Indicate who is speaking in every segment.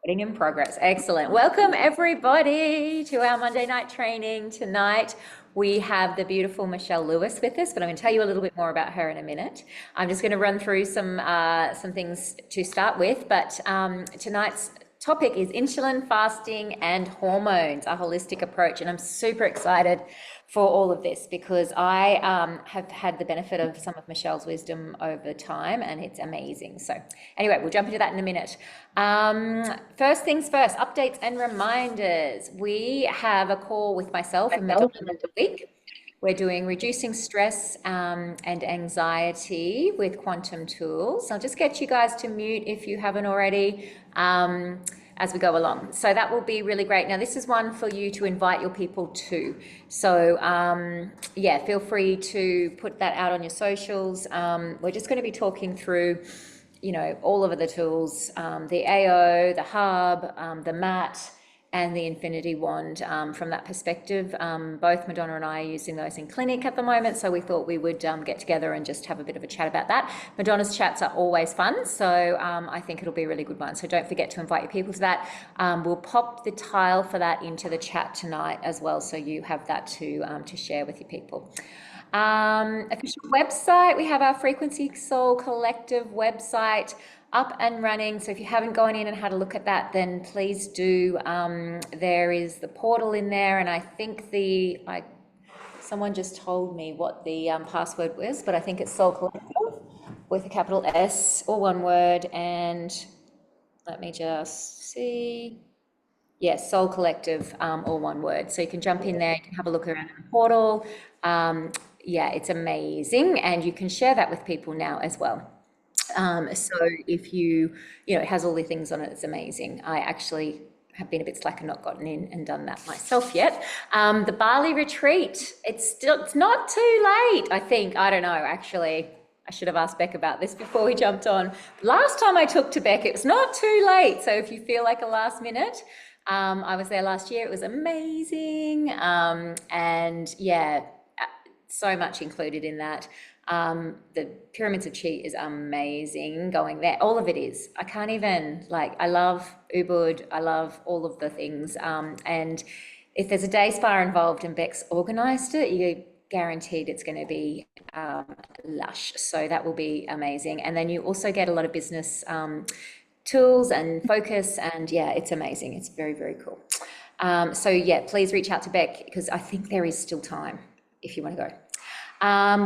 Speaker 1: Recording in progress. Excellent. Welcome everybody to our Monday night training. Tonight we have the beautiful Michelle Lewis with us, but I'm going to tell you a little bit more about her in a minute. I'm just going to run through some things to start with, but tonight's topic is insulin, fasting, and hormones, a holistic approach, and I'm super excited for all of this because I have had the benefit of some of Michelle's wisdom over time, and it's amazing. So anyway, we'll jump into that in a minute. First things first, updates and reminders. We have a call with myself and Madonna a week. We're doing reducing stress and anxiety with quantum tools. I'll just get you guys to mute if you haven't already as we go along. So that will be really great. Now, this is one for you to invite your people to. So yeah, feel free to put that out on your socials. We're just going to be talking through, you know, all of the tools, the AO, the hub, the mat, and the infinity wand from that perspective. Both Madonna and I are using those in clinic at the moment, so we thought we would get together and just have a bit of a chat about that. Madonna's chats are always fun, so I think it'll be a really good one. So don't forget to invite your people to that. We'll pop the tile for that into the chat tonight as well, so you have that to share with your people. Official website, we have our Frequency Soul Collective website up and running. So if you haven't gone in and had a look at that, then please do. There is the portal in there, and I think someone just told me what the password was, but I think it's Soul Collective with a capital S, all one word, and let me just see. Yes, Soul Collective, all one word. So you can jump in there, you can have a look around the portal. Yeah, it's amazing, and you can share that with people now as well. So if you know, it has all the things on it, it's amazing. I actually have been a bit slack and not gotten in and done that myself yet. The Bali retreat, it's not too late, I think. I don't know, actually. I should have asked Beck about this before we jumped on. Last time I took to Beck, it was not too late. So if you feel like a last minute, I was there last year. It was amazing. And yeah, so much included in that. The Pyramids of Chi is amazing going there. All of it is. I can't even, like, I love Ubud. I love all of the things. And if there's a day spa involved and Beck's organised it, you're guaranteed it's going to be lush. So that will be amazing. And then you also get a lot of business tools and focus. And yeah, it's amazing. It's very, very cool. So yeah, please reach out to Beck because I think there is still time if you want to go.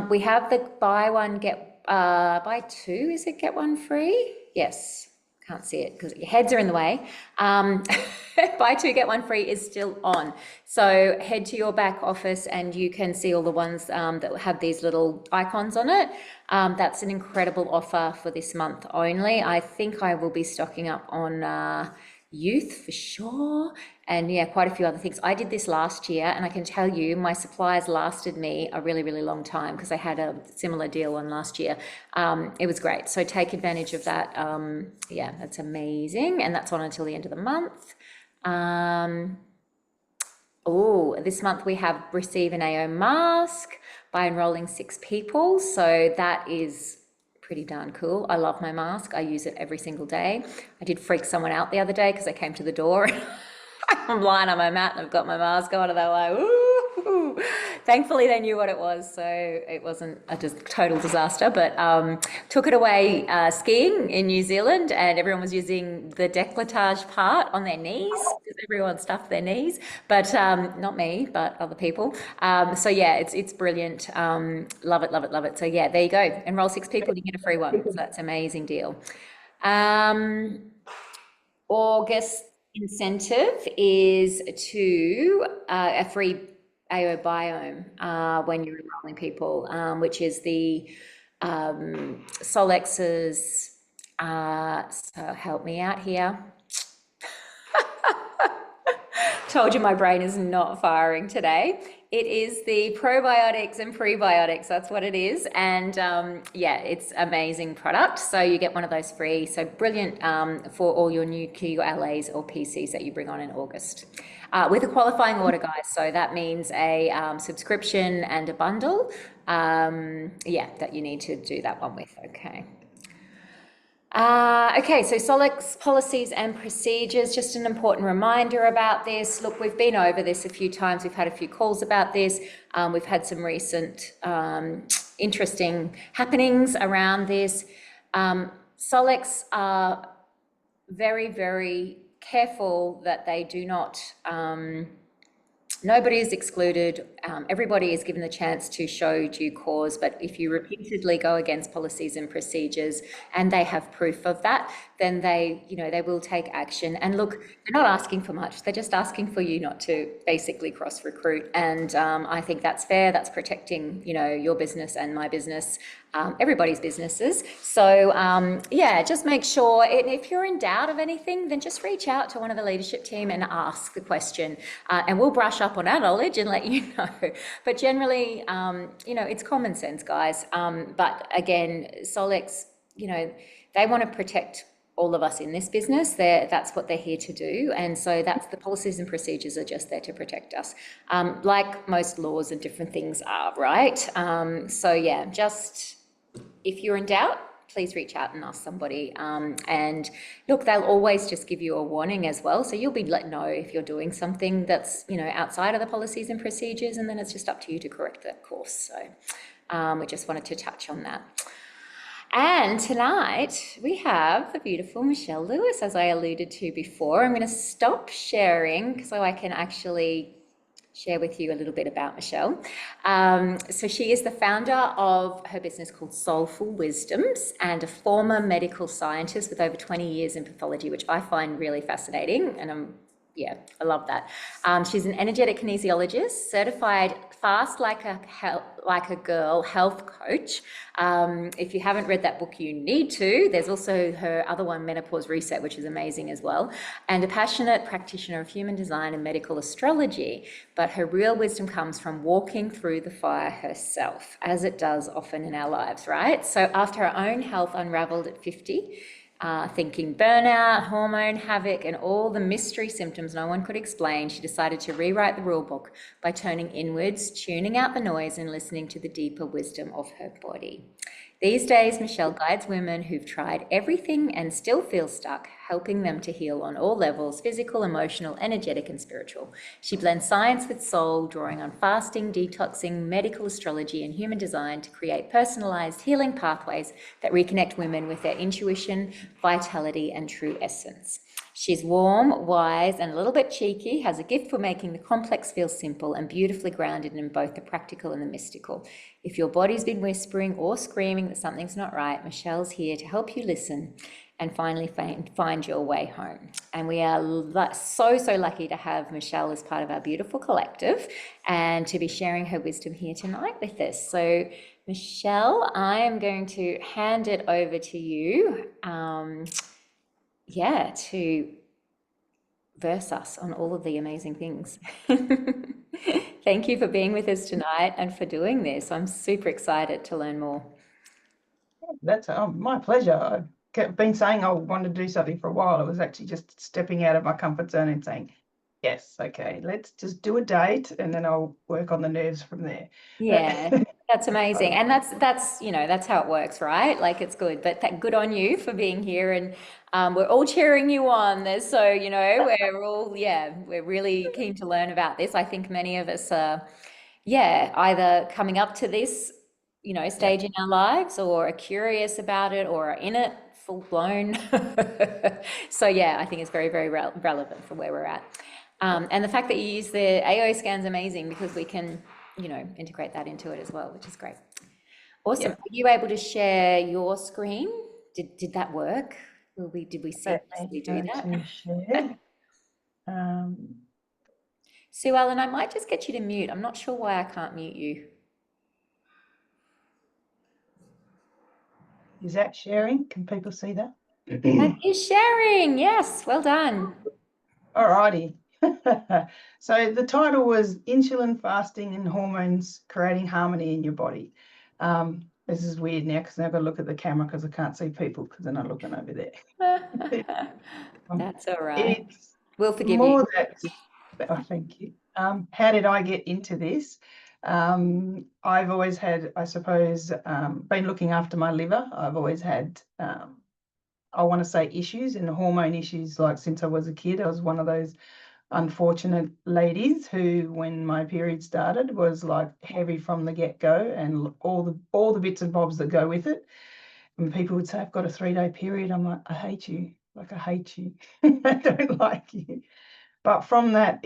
Speaker 1: We have the buy two, is it get one free? Yes, can't see it because your heads are in the way. Buy two, get one free is still on. So head to your back office and you can see all the ones that have these little icons on it. That's an incredible offer for this month only. I think I will be stocking up on youth for sure, and yeah, quite a few other things. I did this last year and I can tell you my supplies lasted me a really, really long time because I had a similar deal on last year. It was great, so take advantage of that. Yeah, that's amazing, and that's on until the end of the month. Oh, this month we have receive an AO mask by enrolling 6 people, so that is pretty darn cool. I love my mask. I use it every single day. I did freak someone out the other day because I came to the door and I'm lying on my mat and I've got my mask on and they're like, ooh. Thankfully they knew what it was, so it wasn't a total disaster, but took it away skiing in New Zealand and everyone was using the décolletage part on their knees because everyone stuffed their knees, but not me, but other people. So yeah, it's brilliant. Love it, love it, love it. So yeah, there you go. Enroll 6 people, you get a free one. So that's an amazing deal. August incentive is to a free AO biome when you're enrolling people, which is the Solex's, so help me out here. Told you my brain is not firing today. It is the probiotics and prebiotics, that's what it is. And yeah, it's amazing product. So you get one of those free. So brilliant for all your new QLAs or PCs that you bring on in August. With a qualifying order, guys. So that means a subscription and a bundle. Yeah, that you need to do that one with, okay. Okay, so Solix policies and procedures, just an important reminder about this. Look, we've been over this a few times. We've had a few calls about this. We've had some recent interesting happenings around this. Solix are very, very careful that they do not nobody is excluded. Everybody is given the chance to show due cause, but if you repeatedly go against policies and procedures and they have proof of that, then they will take action. And look, they're not asking for much. They're just asking for you not to basically cross recruit. And I think that's fair. That's protecting, your business and my business, everybody's businesses. So yeah, just make sure, if you're in doubt of anything, then just reach out to one of the leadership team and ask the question, and we'll brush up on our knowledge and let you know. But generally, it's common sense, guys. But again, Solix, they want to protect all of us in this business. That's what they're here to do. And so that's the policies and procedures are just there to protect us, like most laws and different things are, right? So yeah, just if you're in doubt, please reach out and ask somebody. And look, they'll always just give you a warning as well. So you'll be let know if you're doing something that's, outside of the policies and procedures, and then it's just up to you to correct that course. So we just wanted to touch on that. And tonight we have the beautiful Michelle Lewis, as I alluded to before. I'm going to stop sharing so I can actually share with you a little bit about Michelle. So she is the founder of her business called Soulful Wisdoms and a former medical scientist with over 20 years in pathology, which I find really fascinating. And I love that. She's an energetic kinesiologist, certified fast like a girl health coach. If you haven't read that book, you need to. There's also her other one, Menopause Reset, which is amazing as well. And a passionate practitioner of human design and medical astrology. But her real wisdom comes from walking through the fire herself, as it does often in our lives, right? So after her own health unraveled at 50, thinking burnout, hormone havoc, and all the mystery symptoms no one could explain, she decided to rewrite the rule book by turning inwards, tuning out the noise, and listening to the deeper wisdom of her body. These days, Michelle guides women who've tried everything and still feel stuck, helping them to heal on all levels: physical, emotional, energetic, and spiritual. She blends science with soul, drawing on fasting, detoxing, medical astrology, and human design to create personalized healing pathways that reconnect women with their intuition, vitality, and true essence. She's warm, wise, and a little bit cheeky, has a gift for making the complex feel simple, and beautifully grounded in both the practical and the mystical. If your body's been whispering or screaming that something's not right, Michelle's here to help you listen and finally find your way home. And we are so lucky to have Michelle as part of our beautiful collective and to be sharing her wisdom here tonight with us. So Michelle, I am going to hand it over to you. To verse us on all of the amazing things. Thank you for being with us tonight and for doing this. I'm super excited to learn more.
Speaker 2: That's my pleasure. I've been saying I want to do something for a while. I was actually just stepping out of my comfort zone and saying, yes, okay, let's just do a date and then I'll work on the nerves from there.
Speaker 1: Yeah, that's amazing. And that's how it works, right? Like, it's good, but good on you for being here. And we're all cheering you on. So, we're really keen to learn about this. I think many of us are, either coming up to this, stage in our lives, or are curious about it, or are in it full blown. So I think it's very, very relevant for where we're at. And the fact that you use the AO scan is amazing, because we can, integrate that into it as well, which is great. Awesome. Are you able to share your screen? Did that work? Did we seamlessly do that?
Speaker 2: Share.
Speaker 1: Sue Ellen, I might just get you to mute. I'm not sure why I can't mute you.
Speaker 2: Is that sharing? Can people see that?
Speaker 1: That is sharing. Yes, well done.
Speaker 2: All righty. So the title was Insulin, Fasting and Hormones Creating Harmony in Your Body. This is weird now because I've got to look at the camera because I can't see people because they're not looking over there.
Speaker 1: That's all right. We'll forgive
Speaker 2: you.
Speaker 1: Thank
Speaker 2: you. How did I get into this? I've always had, I suppose, been looking after my liver. I've always had I want to say issues and hormone issues. Like since I was a kid, I was one of those unfortunate ladies who, when my period started, was like heavy from the get-go, and all the bits and bobs that go with it. And people would say, I've got a 3-day period. I'm like, I hate you. Like, I hate you. I don't like you. But from that,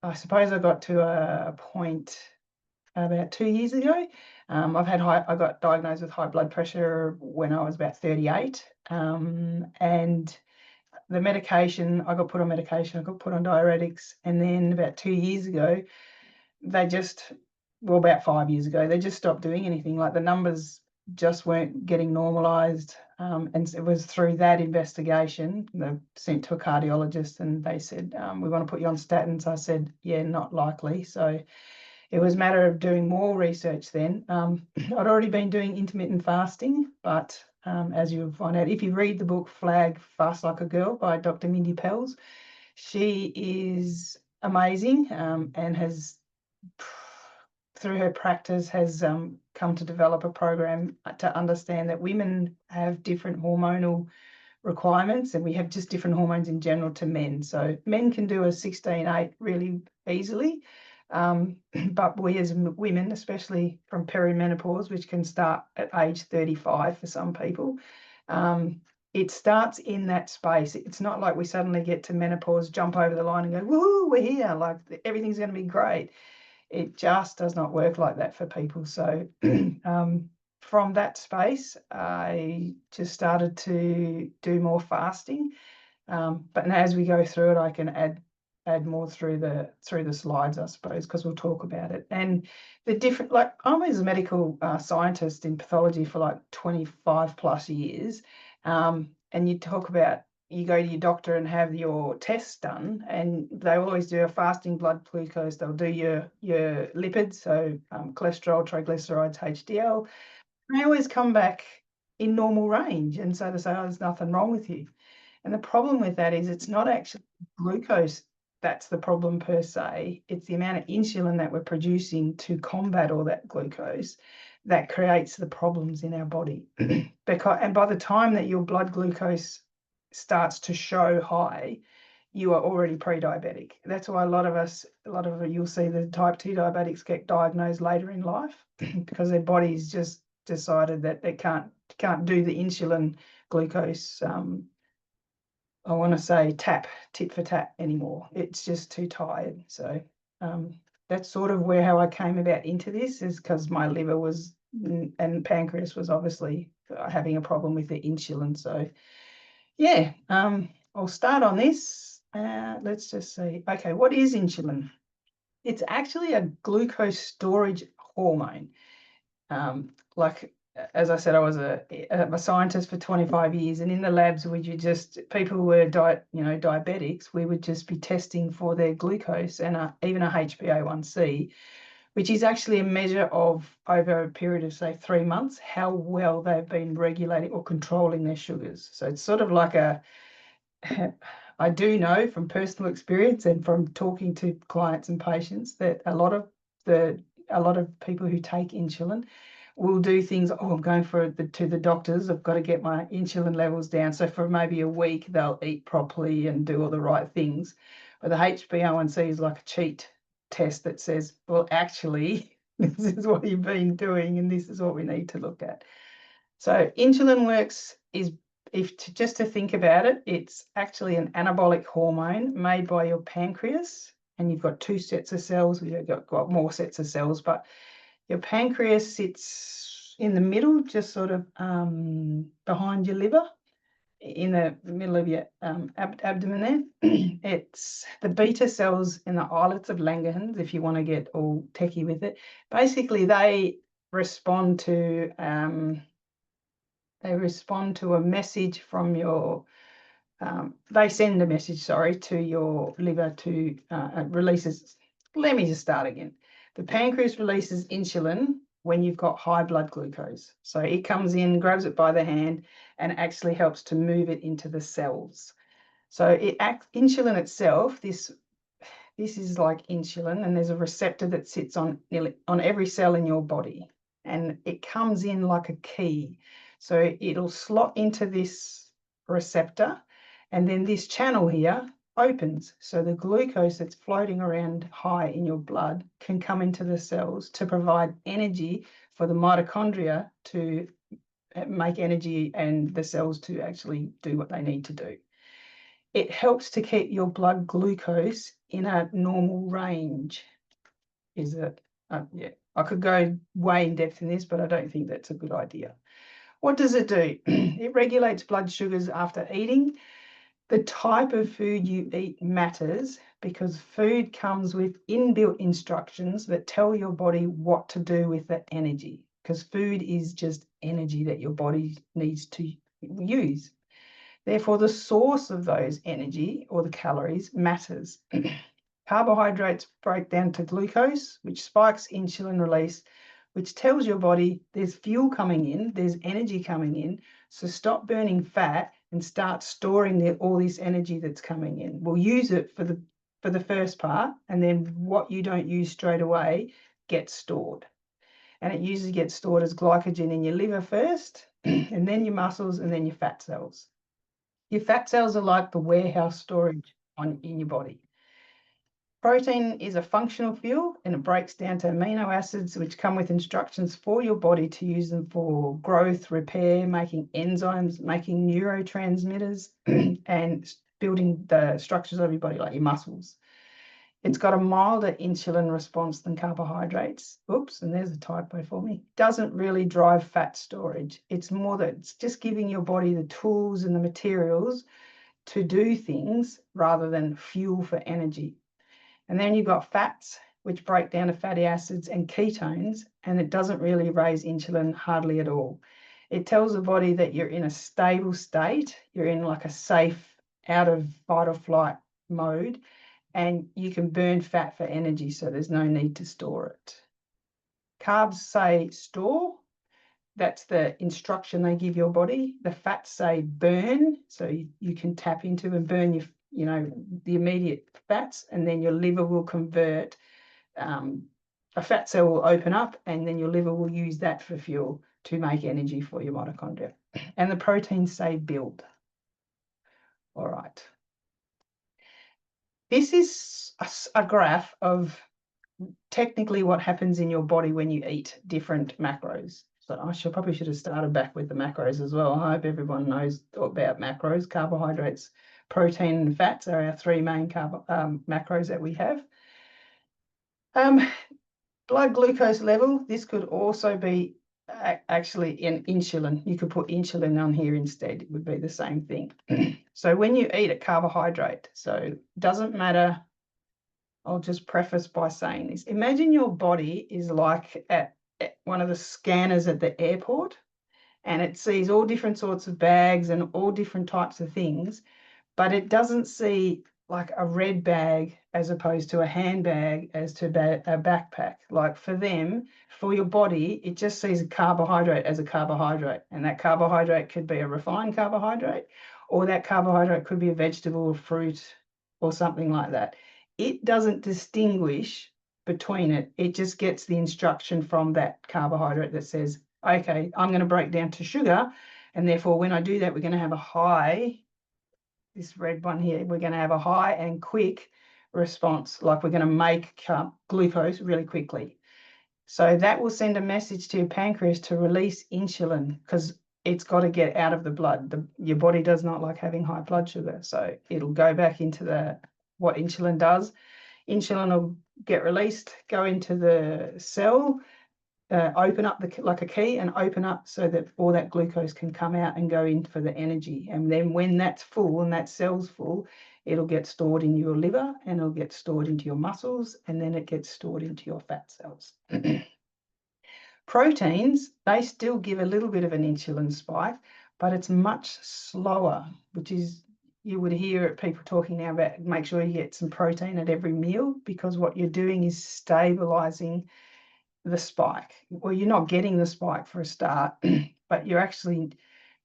Speaker 2: I suppose I got to a point about 2 years ago. I got diagnosed with high blood pressure when I was about 38. And the medication, I got put on medication, I got put on diuretics. And then about 2 years ago, about 5 years ago, they just stopped doing anything. Like the numbers just weren't getting normalized. And it was through that investigation, they sent to a cardiologist and they said, we want to put you on statins. I said, yeah, not likely. So it was a matter of doing more research then. I'd already been doing intermittent fasting, but as you'll find out, if you read the book Flag Fast Like a Girl by Dr. Mindy Pelz, she is amazing, and has, through her practice, has come to develop a program to understand that women have different hormonal requirements, and we have just different hormones in general to men. So men can do a 16-8 really easily, but we as women, especially from perimenopause, which can start at age 35 for some people, it starts in that space. It's not like we suddenly get to menopause, jump over the line and go, woohoo, we're here, like everything's going to be great. It just does not work like that for people. So from that space, I just started to do more fasting. But now as we go through it, I can add more through the slides, I suppose, because we'll talk about it. And the different, like I was a medical scientist in pathology for like 25 plus years. And you talk about, you go to your doctor and have your tests done, and they will always do a fasting blood glucose. They'll do your lipids, so cholesterol, triglycerides, HDL. They always come back in normal range. And so they say, oh, there's nothing wrong with you. And the problem with that is it's not actually glucose that's the problem per se. It's the amount of insulin that we're producing to combat all that glucose that creates the problems in our body. And by the time that your blood glucose starts to show high, you are already pre-diabetic. That's why a lot of you'll see the type 2 diabetics get diagnosed later in life because their body's just decided that they can't do the insulin glucose, I want to say tit for tat anymore. It's just too tired. So that's sort of how I came about into this, is because my liver was, and pancreas was obviously having a problem with the insulin. So yeah, I'll start on this. Let's just see. Okay, what is insulin? It's actually a glucose storage hormone. Like, as I said, I was a scientist for 25 years, and in the labs, people who were diabetics, we would just be testing for their glucose and even a HbA1c, which is actually a measure of, over a period of say 3 months, how well they've been regulating or controlling their sugars. So it's sort of like I do know from personal experience and from talking to clients and patients that a lot of people who take insulin will do things. Oh, I'm going to the doctors. I've got to get my insulin levels down. So for maybe a week, they'll eat properly and do all the right things. But the HbA1c is like a cheat test that says, well, actually, this is what you've been doing, and this is what we need to look at. So insulin works just to think about it, it's actually an anabolic hormone made by your pancreas, and you've got 2 sets of cells. You've got more sets of cells, but your pancreas sits in the middle, just sort of behind your liver, in the middle of your abdomen there. It's the beta cells in the islets of Langerhans, if you want to get all techie with it. Basically, they respond to a message from your, they send a message, to your liver to releases. Let me just start again. The pancreas releases insulin when you've got high blood glucose. So it comes in, grabs it by the hand, and actually helps to move it into the cells. So insulin itself, this is like insulin, and there's a receptor that sits on every cell in your body, and it comes in like a key. So it'll slot into this receptor, and then this channel here opens. So the glucose that's floating around high in your blood can come into the cells to provide energy for the mitochondria to make energy and the cells to actually do what they need to do. It helps to keep your blood glucose in a normal range. Is it? Yeah, I could go way in depth in this, but I don't think that's a good idea. What does it do? It regulates blood sugars after eating. The type of food you eat matters because food comes with inbuilt instructions that tell your body what to do with the energy, because food is just energy that your body needs to use. Therefore, the source of those energy or the calories matters. Carbohydrates break down to glucose, which spikes insulin release, which tells your body there's fuel coming in, there's energy coming in, so stop burning fat and start storing all this energy that's coming in. We'll use it for the first part, and then what you don't use straight away gets stored. And it usually gets stored as glycogen in your liver first, and then your muscles, and then your fat cells. Your fat cells are like the warehouse storage in your body. Protein is a functional fuel, and it breaks down to amino acids, which come with instructions for your body to use them for growth, repair, making enzymes, making neurotransmitters, and building the structures of your body, like your muscles. It's got a milder insulin response than carbohydrates. Oops, and there's a typo for me. Doesn't really drive fat storage. It's more that it's just giving your body the tools and the materials to do things rather than fuel for energy. And then you've got fats, which break down to fatty acids and ketones, and it doesn't really raise insulin hardly at all. It tells the body that you're in a stable state, you're in like a safe, out of fight or flight mode, and you can burn fat for energy, so there's no need to store it. Carbs say store. That's the instruction they give your body. The fats say burn, so you can tap into and burn the immediate fats, and then your liver will convert. A fat cell will open up, and then your liver will use that for fuel to make energy for your mitochondria. And the proteins say build. All right. This is a graph of technically what happens in your body when you eat different macros. So I probably should have started back with the macros as well. I hope everyone knows about macros. Carbohydrates, protein, and fats are our three main macros that we have. Blood glucose level, this could also be actually in insulin. You could put insulin on here instead. It would be the same thing. So when you eat a carbohydrate, so it doesn't matter. I'll just preface by saying this. Imagine your body is like at one of the scanners at the airport, and it sees all different sorts of bags and all different types of things, but it doesn't see like a red bag as opposed to a handbag as to a backpack. Like for them, for your body, it just sees a carbohydrate as a carbohydrate, and that carbohydrate could be a refined carbohydrate, or that carbohydrate could be a vegetable or fruit or something like that. It doesn't distinguish between it. It just gets the instruction from that carbohydrate that says, okay, I'm going to break down to sugar, and therefore when I do that, we're going to have a high, this red one here, we're going to have a high and quick response, like we're going to make glucose really quickly. So that will send a message to your pancreas to release insulin, because it's got to get out of the blood. Your body does not like having high blood sugar, so it'll go back into what insulin does. Insulin will get released, go into the cell, open up like a key and open up so that all that glucose can come out and go in for the energy. And then when that's full and that cell's full, it'll get stored in your liver, and it'll get stored into your muscles, and then it gets stored into your fat cells. Proteins, they still give a little bit of an insulin spike, but it's much slower, which is, you would hear people talking now about make sure you get some protein at every meal, because what you're doing is stabilizing the spike. Well, you're not getting the spike for a start, but you're actually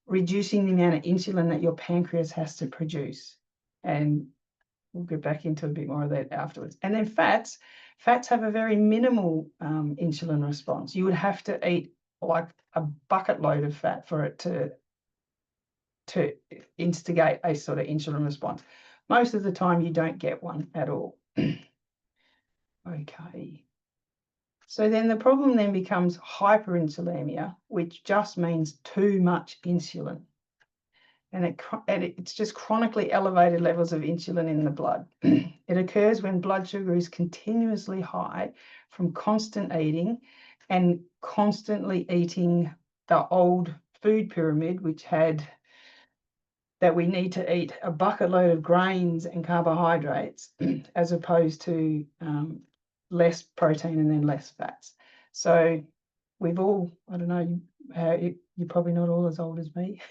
Speaker 2: reducing the amount of insulin that your pancreas has to produce. And we'll get back into a bit more of that afterwards. And then fats have a very minimal insulin response. You would have to eat like a bucket load of fat for it to instigate a sort of insulin response. Most of the time you don't get one at all. Okay. So then the problem then becomes hyperinsulinemia, which just means too much insulin. And it's just chronically elevated levels of insulin in the blood. It occurs when blood sugar is continuously high from constant eating and constantly eating the old food pyramid, which had that we need to eat a bucket load of grains and carbohydrates as opposed to less protein and then less fats. So we've all, I don't know, you're probably not all as old as me,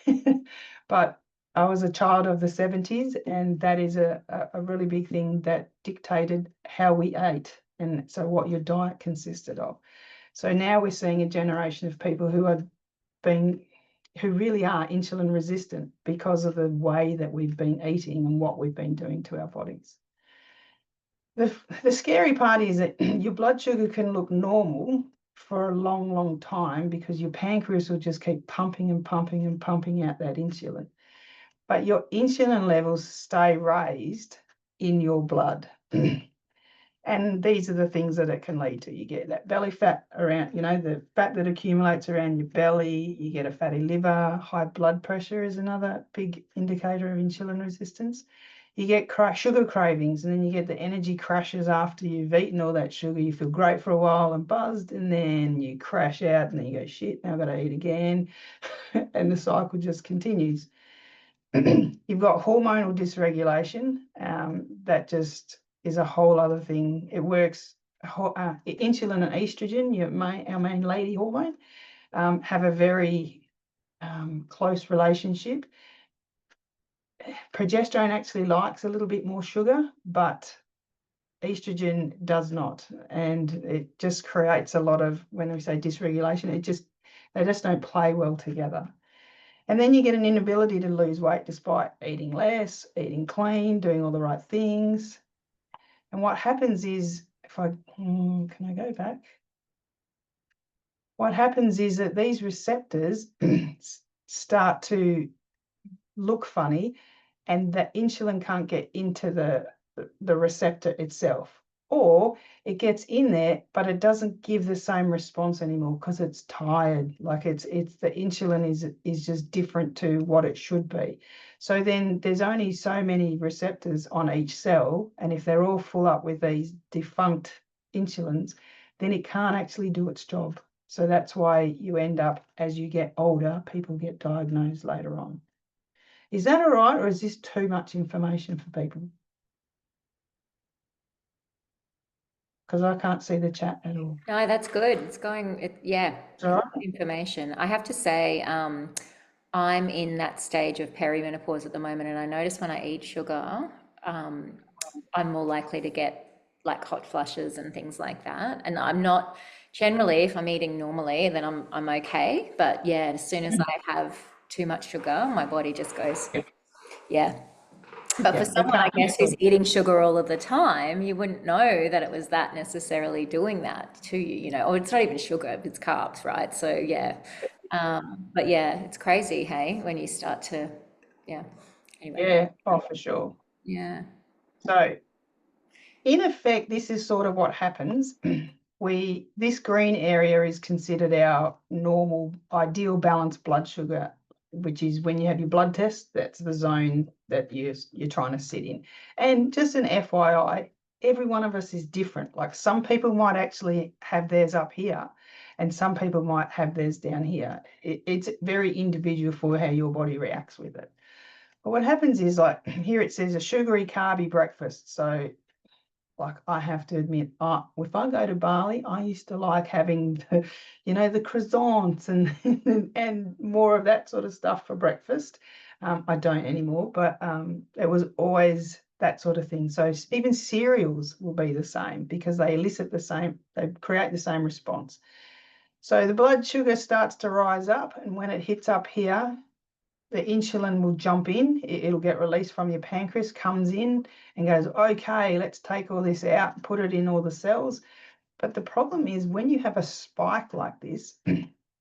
Speaker 2: but I was a child of the 70s, and that is a really big thing that dictated how we ate, and so what your diet consisted of. So now we're seeing a generation of people who really are insulin resistant because of the way that we've been eating and what we've been doing to our bodies. The scary part is that your blood sugar can look normal for a long, long time because your pancreas will just keep pumping and pumping and pumping out that insulin. But your insulin levels stay raised in your blood. And these are the things that it can lead to. You get that belly fat around, the fat that accumulates around your belly. You get a fatty liver. High blood pressure is another big indicator of insulin resistance. You get sugar cravings, and then you get the energy crashes after you've eaten all that sugar. You feel great for a while and buzzed, and then you crash out, and then you go, shit, now I've got to eat again. And the cycle just continues. You've got hormonal dysregulation. That just is a whole other thing. It works. Insulin and estrogen, our main lady hormone, have a very close relationship. Progesterone actually likes a little bit more sugar, but estrogen does not, and it just creates a lot of, when we say dysregulation, they just don't play well together. And then you get an inability to lose weight despite eating less, eating clean, doing all the right things. And what happens is, can I go back? What happens is that these receptors start to look funny, and the insulin can't get into the receptor itself, or it gets in there, but it doesn't give the same response anymore because it's tired. Like it's the insulin is just different to what it should be. So then there's only so many receptors on each cell, and if they're all full up with these defunct insulins, then it can't actually do its job. So that's why you end up, as you get older, people get diagnosed later on. Is that all right, or is this too much information for people? Because I can't see the chat at all.
Speaker 1: No, that's good. It's going, yeah,
Speaker 2: All right.
Speaker 1: information. I have to say, I'm in that stage of perimenopause at the moment, and I notice when I eat sugar, I'm more likely to get like hot flushes and things like that. And I'm not generally, if I'm eating normally, then I'm okay. But yeah, as soon as I have too much sugar, my body just goes, yeah. But for
Speaker 2: Yeah, you
Speaker 1: someone, I
Speaker 2: can't
Speaker 1: guess, who's
Speaker 2: handle.
Speaker 1: eating sugar all of the time, you wouldn't know that it was that necessarily doing that to you, or it's not even sugar, it's carbs, right? So yeah. But yeah, it's crazy, hey, when you start to, yeah. Anyway,
Speaker 2: Yeah, oh, for sure.
Speaker 1: yeah.
Speaker 2: So in effect, this is sort of what happens. This green area is considered our normal, ideal balanced blood sugar, which is when you have your blood test, that's the zone that you're trying to sit in. And just an FYI, every one of us is different. Like some people might actually have theirs up here, and some people might have theirs down here. It's very individual for how your body reacts with it. But what happens is, like here it says a sugary, carby breakfast. So like I have to admit, if I go to Bali, I used to like having the croissants and and more of that sort of stuff for breakfast. I don't anymore, but it was always that sort of thing. So even cereals will be the same because they create the same response. So the blood sugar starts to rise up, and when it hits up here, the insulin will jump in, it'll get released from your pancreas, comes in and goes, okay, let's take all this out and put it in all the cells. But the problem is when you have a spike like this,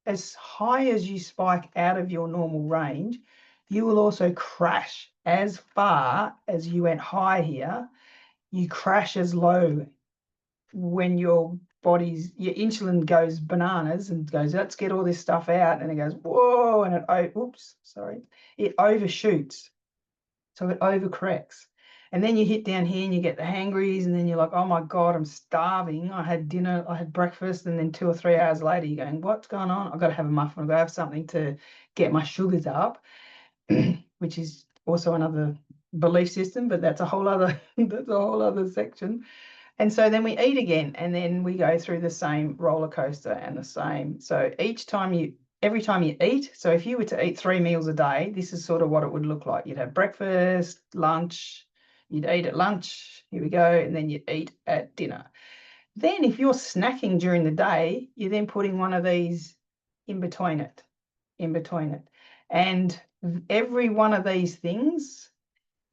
Speaker 2: as high as you spike out of your normal range, you will also crash as far as you went high here. You crash as low when your insulin goes bananas and goes, let's get all this stuff out. And it goes, whoa, and it overshoots. So it overcorrects. And then you hit down here and you get the hangries, and then you're like, oh my God, I'm starving. I had dinner, I had breakfast, and then 2 or 3 hours later, you're going, what's going on? I've got to have a muffin, I've got to have something to get my sugars up, which is also another belief system, but that's a whole other section. And so then we eat again, and then we go through the same roller coaster and the same. So every time you eat, so if you were to eat 3 meals a day, this is sort of what it would look like. You'd have breakfast, lunch, you'd eat at lunch, here we go, and then you'd eat at dinner. Then if you're snacking during the day, you're then putting one of these in between it. And every one of these things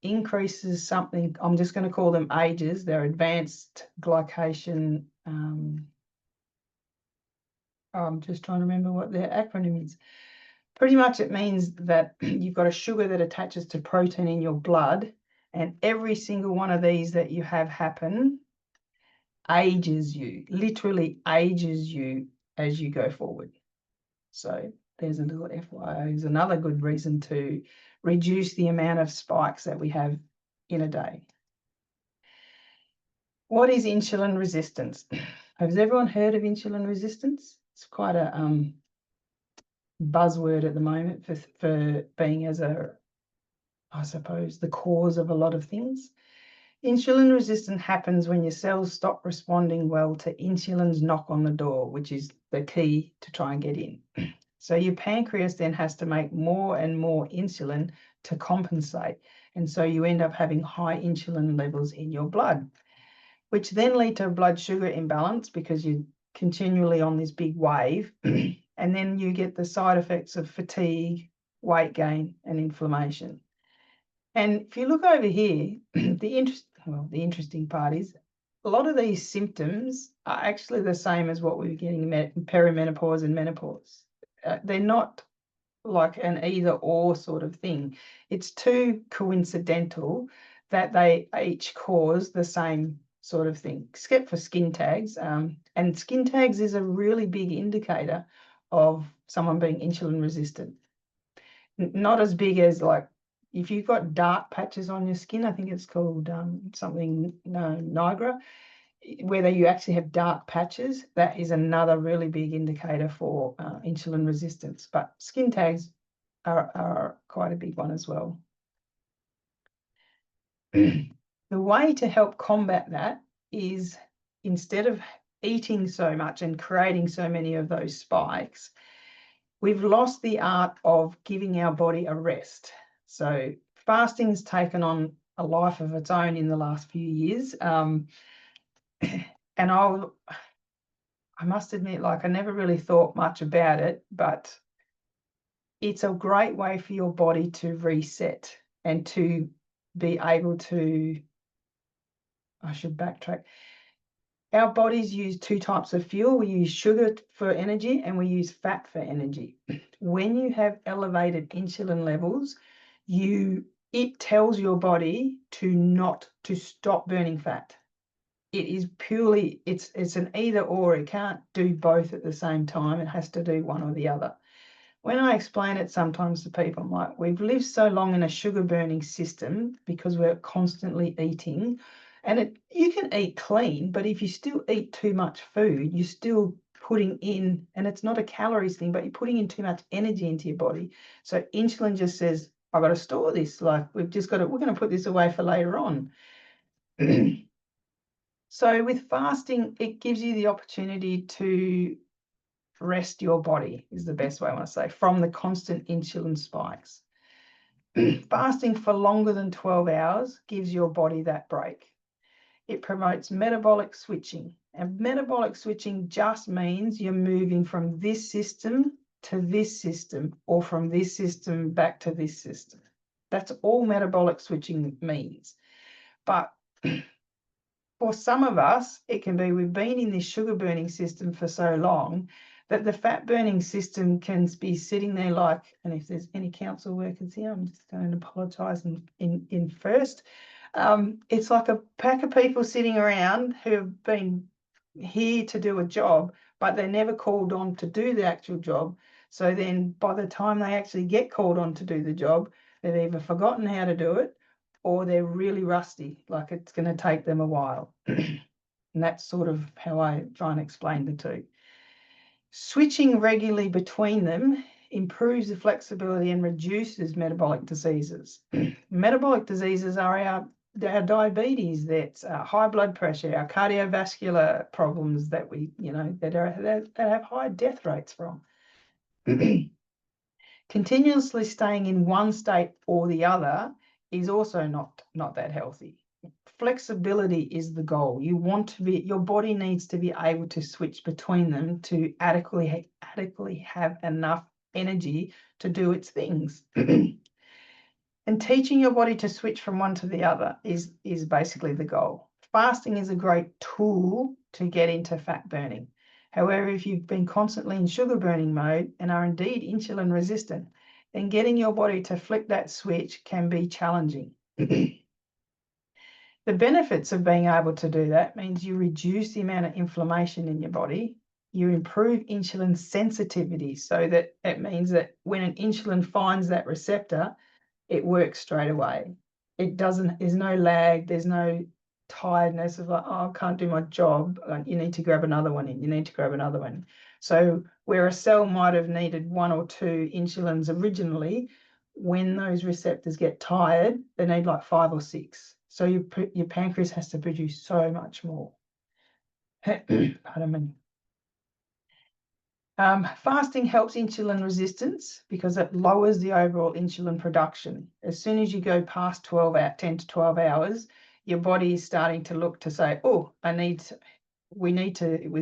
Speaker 2: increases something. I'm just going to call them ages. They're advanced glycation. I'm just trying to remember what their acronym is. Pretty much it means that you've got a sugar that attaches to protein in your blood, and every single one of these that you have happen ages you, literally ages you as you go forward. So there's a little FYI. Is another good reason to reduce the amount of spikes that we have in a day. What is insulin resistance? Has everyone heard of insulin resistance? It's quite a buzzword at the moment for being I suppose, the cause of a lot of things. Insulin resistance happens when your cells stop responding well to insulin's knock on the door, which is the key to try and get in. So your pancreas then has to make more and more insulin to compensate. And so you end up having high insulin levels in your blood, which then lead to a blood sugar imbalance because you're continually on this big wave. And then you get the side effects of fatigue, weight gain, and inflammation. And if you look over here, the interesting part is a lot of these symptoms are actually the same as what we were getting in perimenopause and menopause. They're not like an either or sort of thing. It's too coincidental that they each cause the same sort of thing, except for skin tags. And skin tags is a really big indicator of someone being insulin resistant. Not as big as like if you've got dark patches on your skin, I think it's called Nigra, whether you actually have dark patches, that is another really big indicator for insulin resistance. But skin tags are quite a big one as well. The way to help combat that is, instead of eating so much and creating so many of those spikes, we've lost the art of giving our body a rest. So fasting has taken on a life of its own in the last few years. And I must admit, like, I never really thought much about it, but it's a great way for your body to reset and to be able to, I should backtrack. Our bodies use 2 types of fuel. We use sugar for energy and we use fat for energy. When you have elevated insulin levels, it tells your body to stop burning fat. It is purely, it's an either or. It can't do both at the same time. It has to do one or the other. When I explain it sometimes to people, I'm like, we've lived so long in a sugar burning system because we're constantly eating, and you can eat clean, but if you still eat too much food, you're still putting in, and it's not a calories thing, but you're putting in too much energy into your body. So insulin just says, I've got to store this. Like we're going to put this away for later on. So with fasting, it gives you the opportunity to rest your body, is the best way I want to say, from the constant insulin spikes. Fasting for longer than 12 hours gives your body that break. It promotes metabolic switching. And metabolic switching just means you're moving from this system to this system, or from this system back to this system. That's all metabolic switching means. But for some of us, it can be we've been in this sugar burning system for so long that the fat burning system can be sitting there like, and if there's any council workers here, I'm just going to apologise in first. It's like a pack of people sitting around who have been here to do a job, but they're never called on to do the actual job. So then by the time they actually get called on to do the job, they've either forgotten how to do it or they're really rusty, like it's going to take them a while. And that's sort of how I try and explain the two. Switching regularly between them improves the flexibility and reduces metabolic diseases. Metabolic diseases are our diabetes, that's high blood pressure, our cardiovascular problems that we, that have high death rates from. Continuously staying in one state or the other is also not that healthy. Flexibility is the goal. You want to be, your body needs to be able to switch between them to adequately have enough energy to do its things. And teaching your body to switch from one to the other is basically the goal. Fasting is a great tool to get into fat burning. However, if you've been constantly in sugar burning mode and are indeed insulin resistant, then getting your body to flip that switch can be challenging. The benefits of being able to do that means you reduce the amount of inflammation in your body, you improve insulin sensitivity, so that it means that when an insulin finds that receptor, it works straight away. There's no lag, there's no tiredness of like, oh, I can't do my job. You need to grab another one in, you need to grab another one. So where a cell might have needed 1 or 2 insulins originally, when those receptors get tired, they need like 5 or 6. So your pancreas has to produce so much more. Pardon me. Fasting helps insulin resistance because it lowers the overall insulin production. As soon as you go past 10 to 12 hours, your body is starting to look to say, oh, there's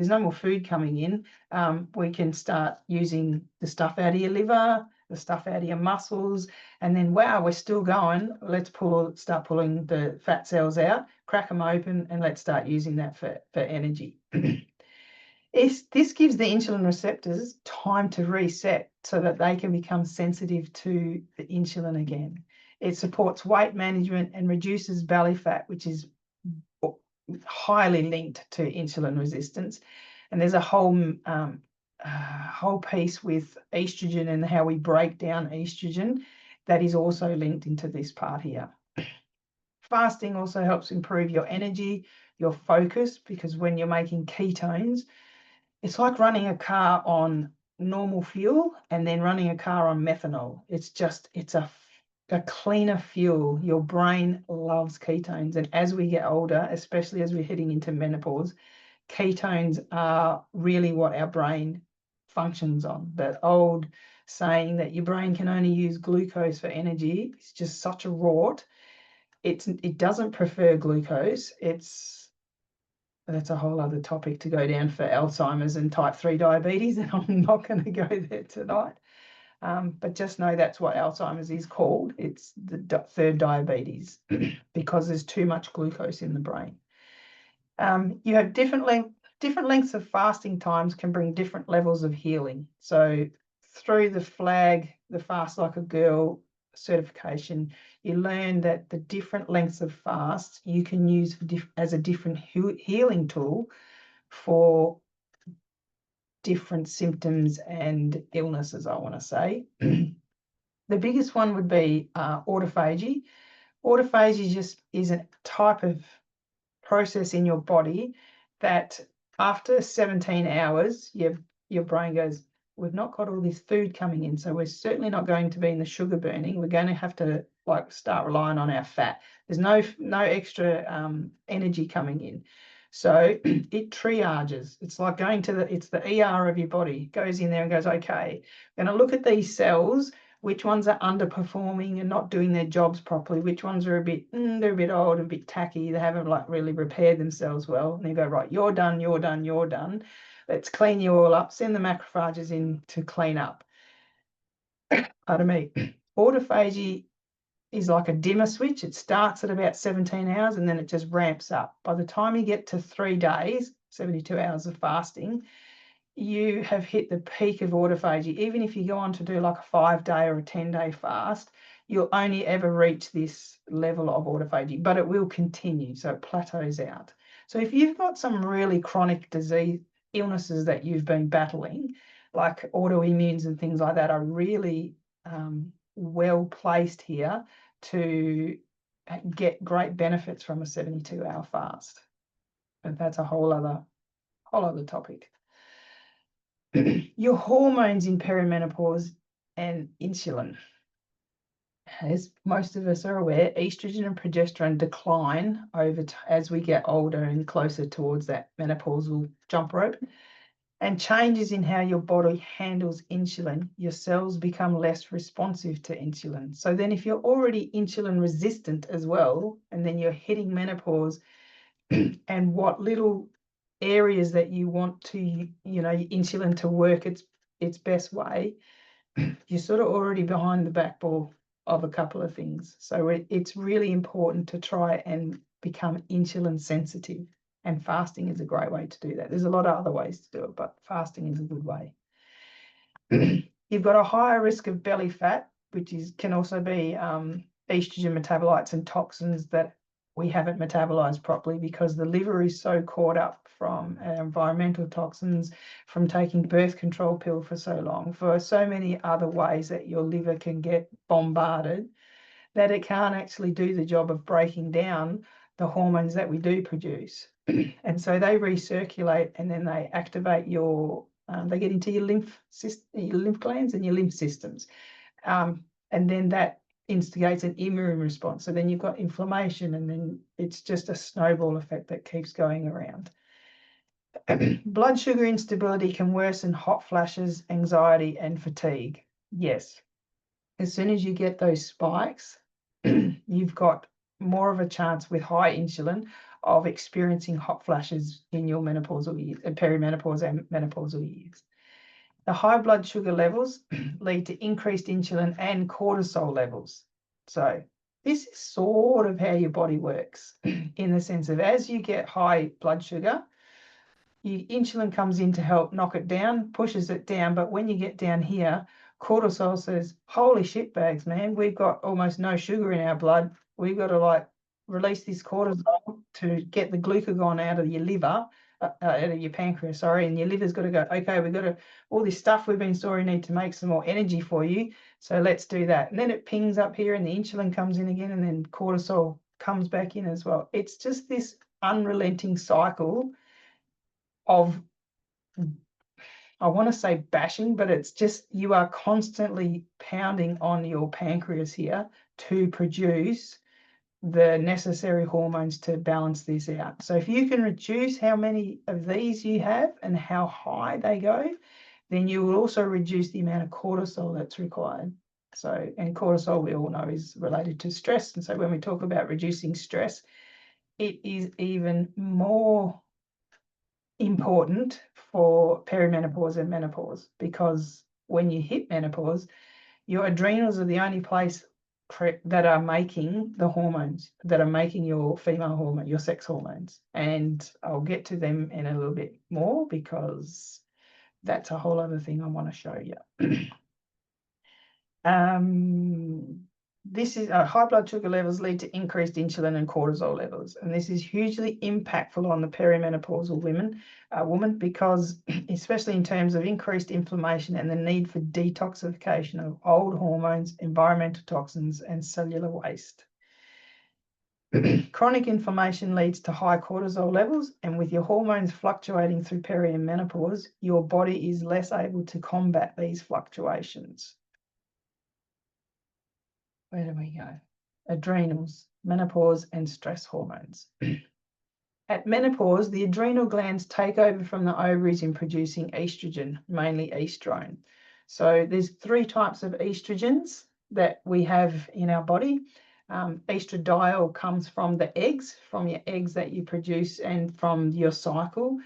Speaker 2: no more food coming in. We can start using the stuff out of your liver, the stuff out of your muscles, and then, wow, we're still going. Let's start pulling the fat cells out, crack them open, and let's start using that for energy. This gives the insulin receptors time to reset so that they can become sensitive to the insulin again. It supports weight management and reduces belly fat, which is highly linked to insulin resistance. And there's a whole piece with estrogen and how we break down estrogen that is also linked into this part here. Fasting also helps improve your energy, your focus, because when you're making ketones, it's like running a car on normal fuel and then running a car on methanol. It's a cleaner fuel. Your brain loves ketones. And as we get older, especially as we're heading into menopause, ketones are really what our brain functions on. That old saying that your brain can only use glucose for energy is just such a rort. It doesn't prefer glucose. That's a whole other topic to go down for Alzheimer's and type 3 diabetes, and I'm not going to go there tonight. But just know that's what Alzheimer's is called. It's the third diabetes because there's too much glucose in the brain. You have different lengths of fasting times can bring different levels of healing. So through the Fast Like a Girl certification, you learn that the different lengths of fast you can use as a different healing tool for different symptoms and illnesses, I want to say. The biggest one would be autophagy. Autophagy is a type of process in your body that after 17 hours, your brain goes, we've not got all this food coming in, so we're certainly not going to be in the sugar burning. We're going to have to start relying on our fat. There's no extra energy coming in. So it triages. It's like it's the ER of your body. It goes in there and goes, okay, we're going to look at these cells, which ones are underperforming and not doing their jobs properly, which ones are they're a bit old and a bit tacky, they haven't really repaired themselves well. And they go, right, you're done, you're done, you're done. Let's clean you all up, send the macrophages in to clean up. Pardon me. Autophagy is like a dimmer switch. It starts at about 17 hours and then it just ramps up. By the time you get to 3 days, 72 hours of fasting, you have hit the peak of autophagy. Even if you go on to do like a 5-day or a 10-day fast, you'll only ever reach this level of autophagy, but it will continue, so it plateaus out. So if you've got some really chronic disease illnesses that you've been battling, like autoimmunes and things like that, are really well placed here to get great benefits from a 72-hour fast. But that's a whole other topic. Your hormones in perimenopause and insulin. As most of us are aware, estrogen and progesterone decline as we get older and closer towards that menopausal jump rope. And changes in how your body handles insulin, your cells become less responsive to insulin. So then if you're already insulin resistant as well, and then you're hitting menopause, and what little areas that you want to, insulin to work its best way, you're sort of already behind the back ball of a couple of things. So it's really important to try and become insulin sensitive. And fasting is a great way to do that. There's a lot of other ways to do it, but fasting is a good way. You've got a higher risk of belly fat, which can also be estrogen metabolites and toxins that we haven't metabolized properly because the liver is so caught up from environmental toxins, from taking birth control pill for so long, for so many other ways that your liver can get bombarded, that it can't actually do the job of breaking down the hormones that we do produce. And so they recirculate, and then they activate they get into your lymph glands and your lymph systems. And then that instigates an immune response. So then you've got inflammation, and then it's just a snowball effect that keeps going around. Blood sugar instability can worsen hot flashes, anxiety, and fatigue. Yes. As soon as you get those spikes, you've got more of a chance with high insulin of experiencing hot flashes in your menopausal years, perimenopause and menopausal years. The high blood sugar levels lead to increased insulin and cortisol levels. So this is sort of how your body works in the sense of as you get high blood sugar, insulin comes in to help knock it down, pushes it down. But when you get down here, cortisol says, holy shit bags, man, we've got almost no sugar in our blood. We've got to release this cortisol to get the glucagon out of your liver, out of your pancreas, sorry, and your liver's got to go, okay, we've got all this stuff we've been storing, need to make some more energy for you, so let's do that. And then it pings up here and the insulin comes in again, and then cortisol comes back in as well. It's just this unrelenting cycle of, I want to say bashing, but it's just you are constantly pounding on your pancreas here to produce the necessary hormones to balance this out. So if you can reduce how many of these you have and how high they go, then you will also reduce the amount of cortisol that's required. So, and cortisol we all know is related to stress. And so when we talk about reducing stress, it is even more important for perimenopause and menopause, because when you hit menopause, your adrenals are the only place that are making the hormones that are making your female hormone, your sex hormones. And I'll get to them in a little bit more because that's a whole other thing I want to show you. This is high blood sugar levels lead to increased insulin and cortisol levels, and this is hugely impactful on the perimenopausal woman because, especially in terms of increased inflammation and the need for detoxification of old hormones, environmental toxins, and cellular waste. Chronic inflammation leads to high cortisol levels, and with your hormones fluctuating through perimenopause, your body is less able to combat these fluctuations. Where do we go? Adrenals, menopause, and stress hormones. At menopause, the adrenal glands take over from the ovaries in producing estrogen, mainly estrone. So there's 3 types of estrogens that we have in our body. Estradiol comes from the eggs, from your eggs that you produce and from your cycle.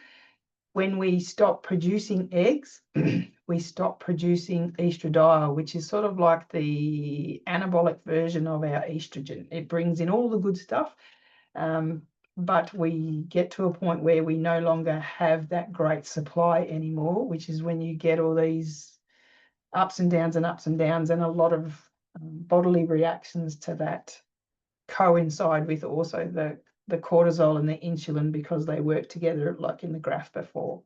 Speaker 2: When we stop producing eggs, we stop producing estradiol, which is sort of like the anabolic version of our estrogen. It brings in all the good stuff, but we get to a point where we no longer have that great supply anymore, which is when you get all these ups and downs and ups and downs, and a lot of bodily reactions to that coincide with also the cortisol and the insulin, because they work together, like in the graph before.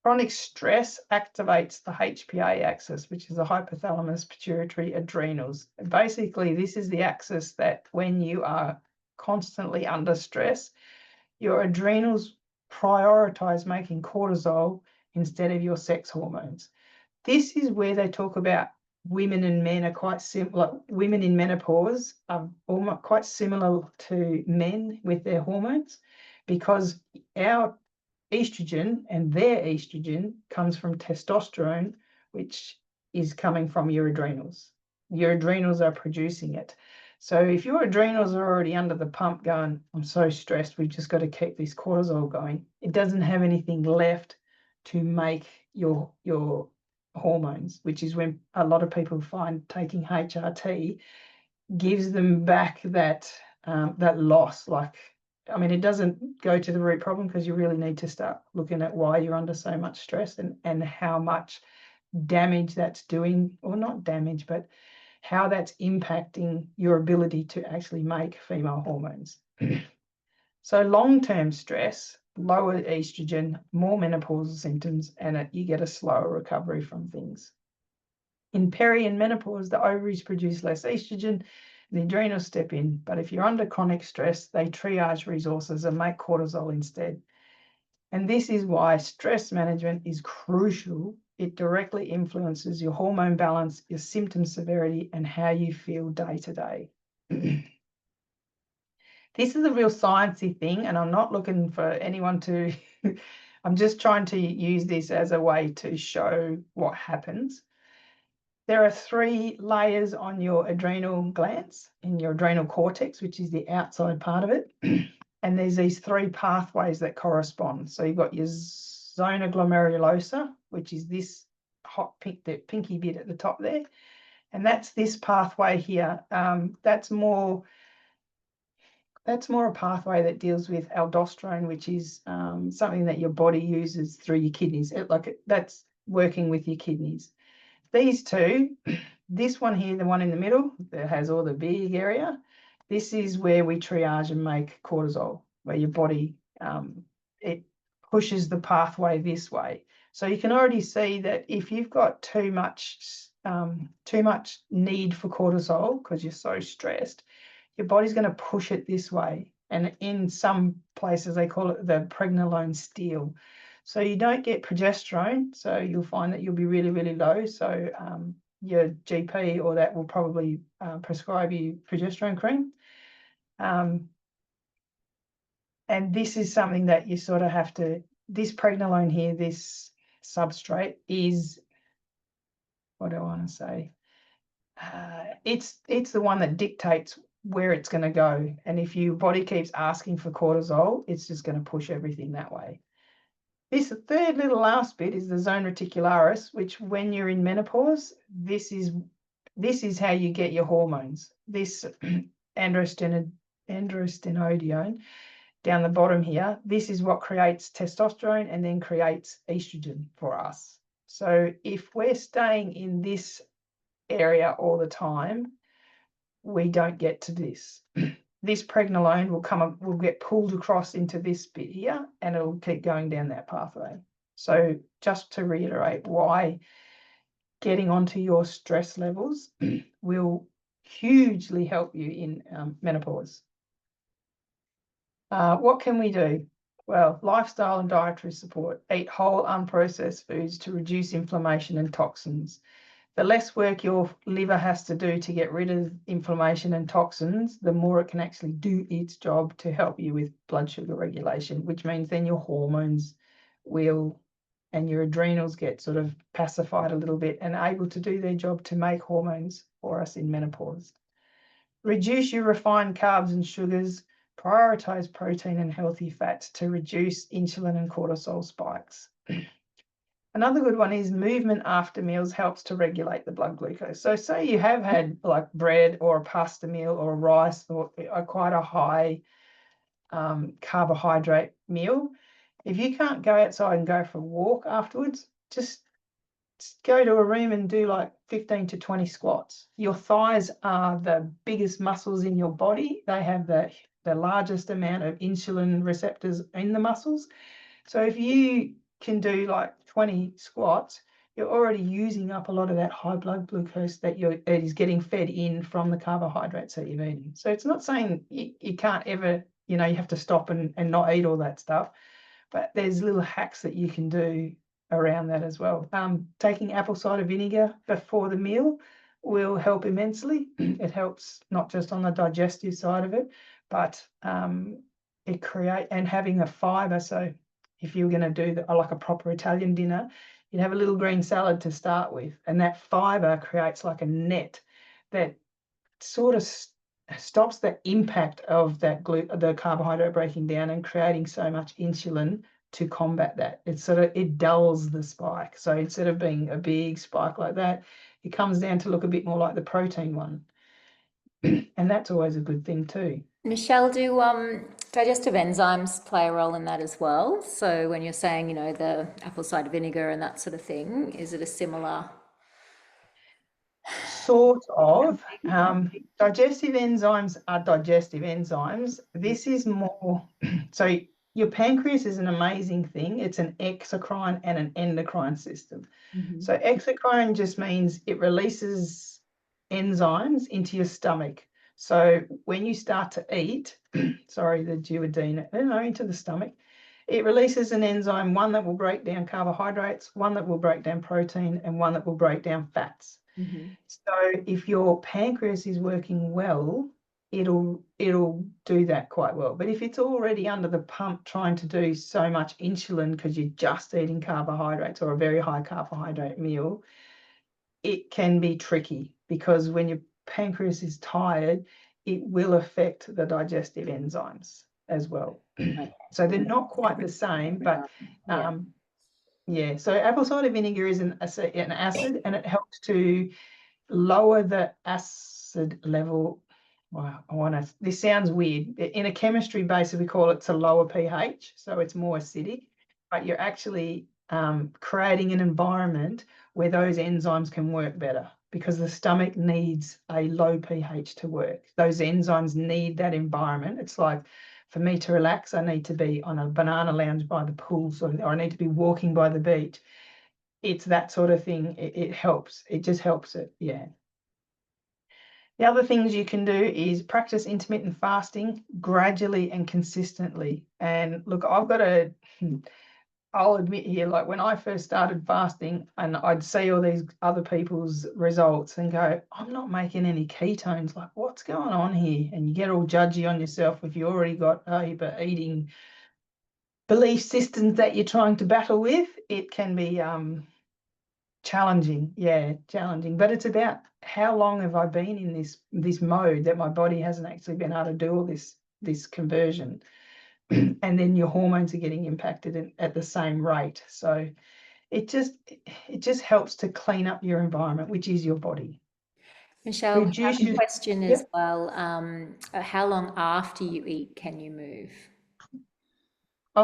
Speaker 2: Chronic stress activates the HPA axis, which is the hypothalamus pituitary adrenals. And basically, this is the axis that when you are constantly under stress, your adrenals prioritize making cortisol instead of your sex hormones. This is where they talk about women and men are quite similar. Women in menopause are almost quite similar to men with their hormones, because our estrogen and their estrogen comes from testosterone, which is coming from your adrenals. Your adrenals are producing it. So if your adrenals are already under the pump going, I'm so stressed, we've just got to keep this cortisol going, it doesn't have anything left to make your hormones, which is when a lot of people find taking HRT gives them back that that loss. Like, I mean, it doesn't go to the root problem, because you really need to start looking at why you're under so much stress and how much damage that's doing, or not damage, but how that's impacting your ability to actually make female hormones. So long-term stress, lower estrogen, more menopausal symptoms, and you get a slower recovery from things. In peri and menopause, the ovaries produce less estrogen, the adrenals step in, but if you're under chronic stress, they triage resources and make cortisol instead. And this is why stress management is crucial. It directly influences your hormone balance, your symptom severity, and how you feel day to day. This is a real sciencey thing, and I'm not looking for anyone to, I'm just trying to use this as a way to show what happens. There are 3 layers on your adrenal glands, in your adrenal cortex, which is the outside part of it. And there's these 3 pathways that correspond. So you've got your zona glomerulosa, which is this hot pink, the pinky bit at the top there. And that's this pathway here. That's more a pathway that deals with aldosterone, which is something that your body uses through your kidneys. That's working with your kidneys. These 2, this one here, the one in the middle that has all the big area, this is where we triage and make cortisol, where your body, it pushes the pathway this way. So you can already see that if you've got too much need for cortisol because you're so stressed, your body's going to push it this way. And in some places, they call it the pregnenolone steal. So you don't get progesterone, so you'll find that you'll be really, really low. So your GP or that will probably prescribe you progesterone cream. And this is something that you sort of have to, this pregnenolone here, this substrate is, what do I want to say? It's the one that dictates where it's going to go. And if your body keeps asking for cortisol, it's just going to push everything that way. This third little last bit is the zone reticularis, which when you're in menopause, this is how you get your hormones. This androstenedione down the bottom here, this is what creates testosterone and then creates estrogen for us. So if we're staying in this area all the time, we don't get to this. This pregnenolone will get pulled across into this bit here, and it'll keep going down that pathway. So just to reiterate why getting onto your stress levels will hugely help you in menopause. What can we do? Well, lifestyle and dietary support. Eat whole, unprocessed foods to reduce inflammation and toxins. The less work your liver has to do to get rid of inflammation and toxins, the more it can actually do its job to help you with blood sugar regulation, which means then your hormones will, and your adrenals get sort of pacified a little bit and able to do their job to make hormones for us in menopause. Reduce your refined carbs and sugars. Prioritize protein and healthy fats to reduce insulin and cortisol spikes. Another good one is movement after meals helps to regulate the blood glucose. So say you have had like bread or a pasta meal or rice or quite a high carbohydrate meal. If you can't go outside and go for a walk afterwards, just go to a room and do like 15 to 20 squats. Your thighs are the biggest muscles in your body. They have the largest amount of insulin receptors in the muscles. So if you can do like 20 squats, you're already using up a lot of that high blood glucose that is getting fed in from the carbohydrates that you've eaten. So it's not saying you can't ever, you have to stop and not eat all that stuff, but there's little hacks that you can do around that as well. Taking apple cider vinegar before the meal will help immensely. It helps not just on the digestive side of it, but and having a fiber. So if you're going to do like a proper Italian dinner, you'd have a little green salad to start with, and that fiber creates like a net that sort of stops the impact of the carbohydrate breaking down and creating so much insulin to combat that. It dulls the spike. So instead of being a big spike like that, it comes down to look a bit more like the protein one. And that's always a good thing too.
Speaker 1: Michelle, do digestive enzymes play a role in that as well? So when you're saying, the apple cider vinegar and that sort of thing, is it a similar?
Speaker 2: Sort of. Digestive enzymes are digestive enzymes. This is more, so your pancreas is an amazing thing. It's an exocrine and an endocrine system. So exocrine just means it releases enzymes into your stomach. So when you start to eat, sorry, the duodenum, into the stomach, it releases an enzyme, one that will break down carbohydrates, one that will break down protein, and one that will break down fats. So if your pancreas is working well, it'll do that quite well. But if it's already under the pump trying to do so much insulin because you're just eating carbohydrates or a very high carbohydrate meal, it can be tricky, because when your pancreas is tired, it will affect the digestive enzymes as well. So they're not quite the same, but yeah. So apple cider vinegar is an acid, and it helps to lower the acid level. Wow, this sounds weird. In a chemistry basis, we call it to lower pH, so it's more acidic, but you're actually creating an environment where those enzymes can work better, because the stomach needs a low pH to work. Those enzymes need that environment. It's like, for me to relax, I need to be on a banana lounge by the pool, or I need to be walking by the beach. It's that sort of thing. It helps. It just helps it. Yeah. The other things you can do is practice intermittent fasting gradually and consistently. And look, I'll admit here, like when I first started fasting and I'd see all these other people's results and go, I'm not making any ketones. Like, what's going on here? And you get all judgy on yourself if you already got eating belief systems that you're trying to battle with. It can be challenging. But it's about how long have I been in this mode that my body hasn't actually been able to do all this conversion. And then your hormones are getting impacted at the same rate. So it just helps to clean up your environment, which is your body.
Speaker 1: Michelle, I
Speaker 2: Reduce
Speaker 1: have a
Speaker 2: your
Speaker 1: question as well. How long after you eat can you move?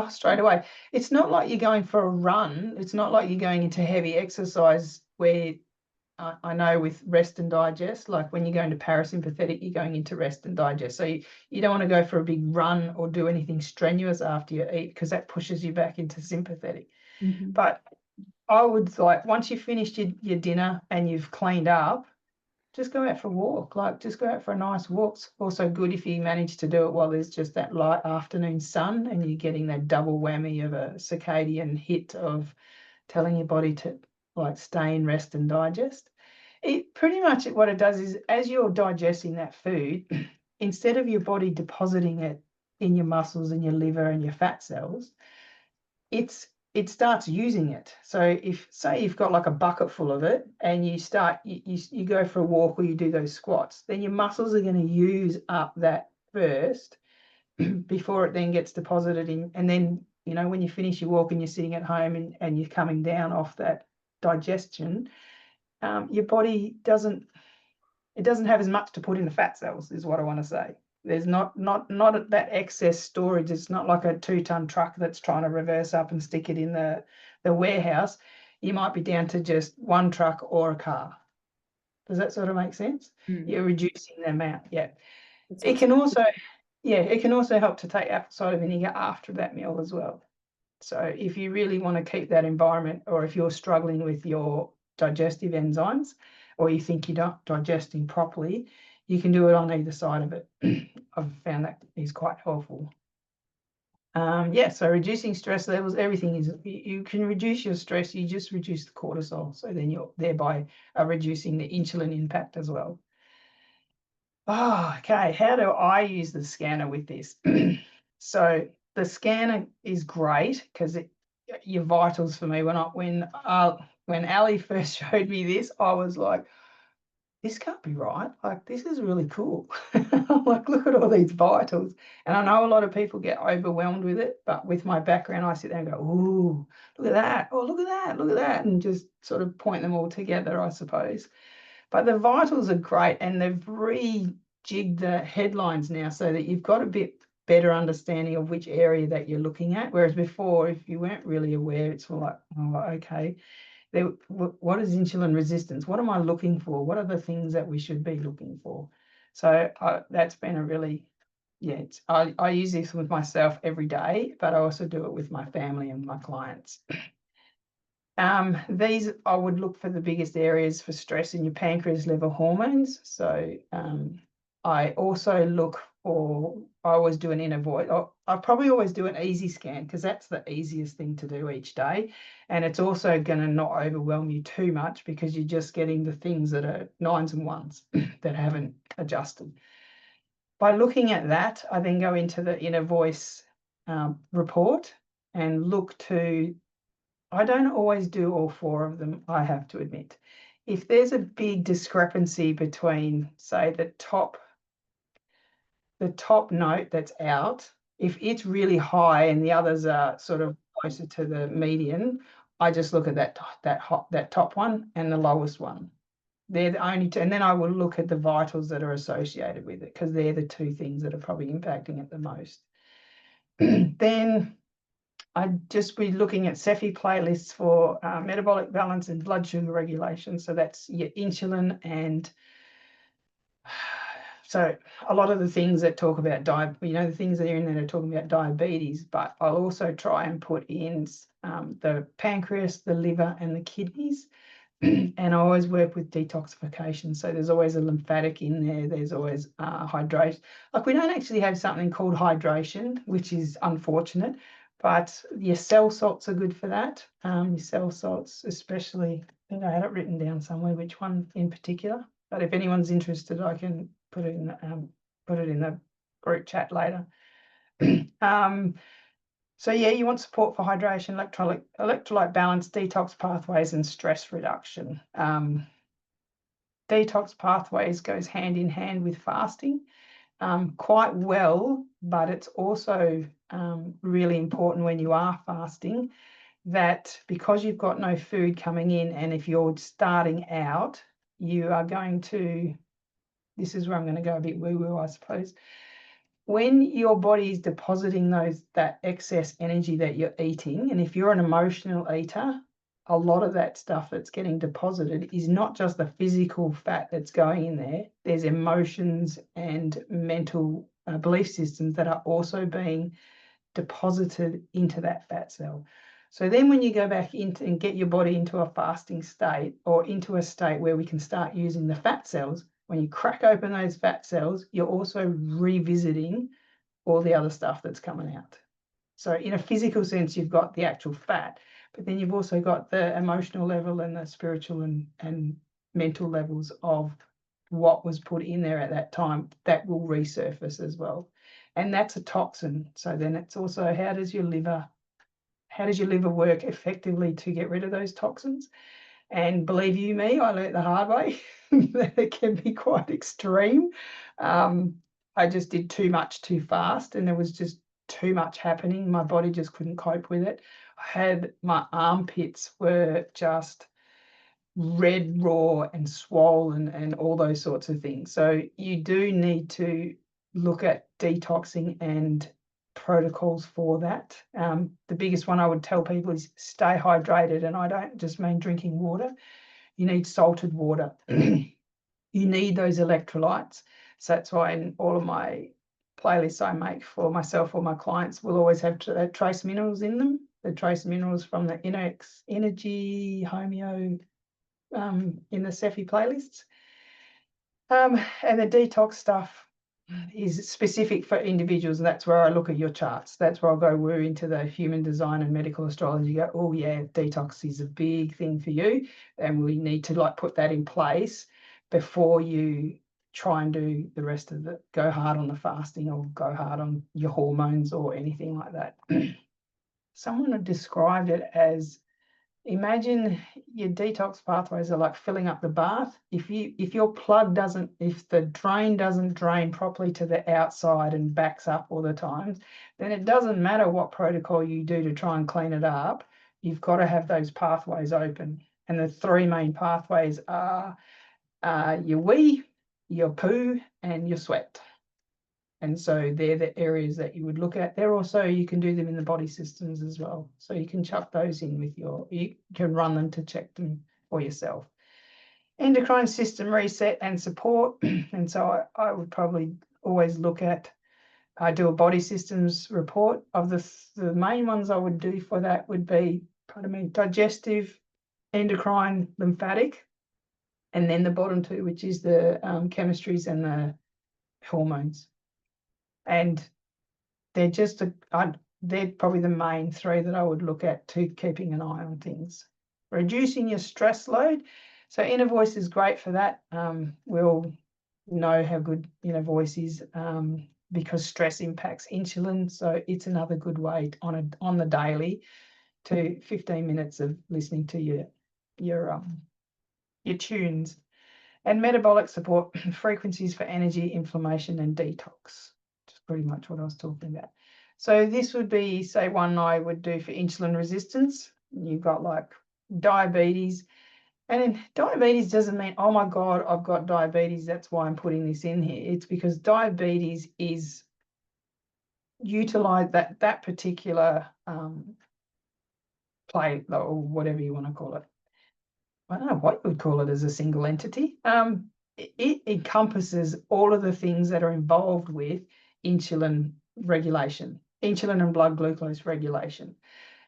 Speaker 2: straight away. It's not like you're going for a run. It's not like you're going into heavy exercise where I know with rest and digest, like when you go into parasympathetic, you're going into rest and digest. So you don't want to go for a big run or do anything strenuous after you eat, because that pushes you back into sympathetic. But I would, like, once you've finished your dinner and you've cleaned up, just go out for a walk. Like, just go out for a nice walk. It's also good if you manage to do it while there's just that light afternoon sun and you're getting that double whammy of a circadian hit of telling your body to like stay in rest and digest. It pretty much, what it does is, as you're digesting that food, instead of your body depositing it in your muscles and your liver and your fat cells, it starts using it. So if, say, you've got like a bucket full of it and you go for a walk or you do those squats, then your muscles are going to use up that first before it then gets deposited in. And then, when you finish your walk and you're sitting at home and you're coming down off that digestion, your body doesn't have as much to put in the fat cells, is what I want to say. There's not that excess storage. It's not like a 2-ton truck that's trying to reverse up and stick it in the warehouse. You might be down to just one truck or a car. Does that sort of make sense? You're reducing the amount. Yeah. It can also help to take apple cider vinegar after that meal as well. So if you really want to keep that environment, or if you're struggling with your digestive enzymes, or you think you're not digesting properly, you can do it on either side of it. I've found that is quite helpful. So reducing stress levels, everything is, you can reduce your stress, you just reduce the cortisol. So then you're thereby reducing the insulin impact as well. Oh, okay. How do I use the scanner with this? So the scanner is great because your vitals for me. When Ali first showed me this, I was like, this can't be right. Like, this is really cool. I'm like, look at all these vitals. And I know a lot of people get overwhelmed with it, but with my background, I sit there and go, ooh, look at that. Oh, look at that. Look at that. And just sort of point them all together, I suppose. But the vitals are great, and they've rejigged the headlines now so that you've got a bit better understanding of which area that you're looking at. Whereas before, if you weren't really aware, it's like, oh, okay, what is insulin resistance? What am I looking for? What are the things that we should be looking for? So that's been a really, I use this with myself every day, but I also do it with my family and my clients. These, I would look for the biggest areas for stress in your pancreas, liver, hormones. So I also look for, I always do an inner voice. I probably always do an easy scan because that's the easiest thing to do each day. And it's also going to not overwhelm you too much because you're just getting the things that are 9s and 1s that haven't adjusted. By looking at that, I then go into the inner voice report and look to, I don't always do all 4 of them, I have to admit. If there's a big discrepancy between, say, the top note that's out, if it's really high and the others are sort of closer to the median, I just look at that top one and the lowest one. They're the only two, and then I will look at the vitals that are associated with it because they're the 2 things that are probably impacting it the most. Then I'd just be looking at Cepheid playlists for metabolic balance and blood sugar regulation. So that's your insulin, and so a lot of the things that talk about the things that are in there are talking about diabetes, but I'll also try and put in the pancreas, the liver, and the kidneys. And I always work with detoxification. So there's always a lymphatic in there. There's always hydration. Like, we don't actually have something called hydration, which is unfortunate, but your cell salts are good for that. Your cell salts, especially, I think I had it written down somewhere, which one in particular. But if anyone's interested, I can put it in the group chat later. So yeah, you want support for hydration, electrolyte balance, detox pathways, and stress reduction. Detox pathways goes hand in hand with fasting quite well, but it's also really important when you are fasting that because you've got no food coming in, and if you're starting out, you are going to, this is where I'm going to go a bit woo-woo, I suppose. When your body is depositing that excess energy that you're eating, and if you're an emotional eater, a lot of that stuff that's getting deposited is not just the physical fat that's going in there. There's emotions and mental belief systems that are also being deposited into that fat cell. So then when you go back into and get your body into a fasting state, or into a state where we can start using the fat cells, when you crack open those fat cells, you're also revisiting all the other stuff that's coming out. So in a physical sense, you've got the actual fat, but then you've also got the emotional level and the spiritual and mental levels of what was put in there at that time that will resurface as well. And that's a toxin. So then it's also, how does your liver work effectively to get rid of those toxins? And believe you me, I learned the hard way that it can be quite extreme. I just did too much too fast, and there was just too much happening. My body just couldn't cope with it. My armpits were just red, raw, and swollen, and all those sorts of things. So you do need to look at detoxing and protocols for that. The biggest one I would tell people is stay hydrated, and I don't just mean drinking water. You need salted water. You need those electrolytes. So that's why in all of my playlists I make for myself or my clients will always have trace minerals in them. The trace minerals from the Energy, Homeo, in the Cephi playlists. And the detox stuff is specific for individuals, and that's where I look at your charts. That's where I'll go into the human design and medical astrology. Go, oh yeah, detox is a big thing for you, and we need to like put that in place before you try and do the rest of it. Go hard on the fasting or go hard on your hormones or anything like that. Someone had described it as, imagine your detox pathways are like filling up the bath. If the drain doesn't drain properly to the outside and backs up all the time, then it doesn't matter what protocol you do to try and clean it up. You've got to have those pathways open. And the three main pathways are your wee, your poo, and your sweat. And so they're the areas that you would look at. They're also, you can do them in the body systems as well. So you can chuck those in with you can run them to check them for yourself. Endocrine system reset and support. And so I would probably always look at, I do a body systems report of the main ones I would do for that would be, digestive, endocrine, lymphatic, and then the bottom two, which is the chemistries and the hormones. And they're they're probably the main three that I would look at to keeping an eye on things. Reducing your stress load. So inner voice is great for that. We all know how good inner voice is because stress impacts insulin. So it's another good way on the daily to 15 minutes of listening to your tunes. And metabolic support, frequencies for energy, inflammation, and detox. Just pretty much what I was talking about. So this would be, say, one I would do for insulin resistance. You've got like diabetes. And diabetes doesn't mean, oh my God, I've got diabetes, that's why I'm putting this in here. It's because diabetes is utilize that particular play, or whatever you want to call it. I don't know what you would call it as a single entity. It encompasses all of the things that are involved with insulin regulation, insulin and blood glucose regulation.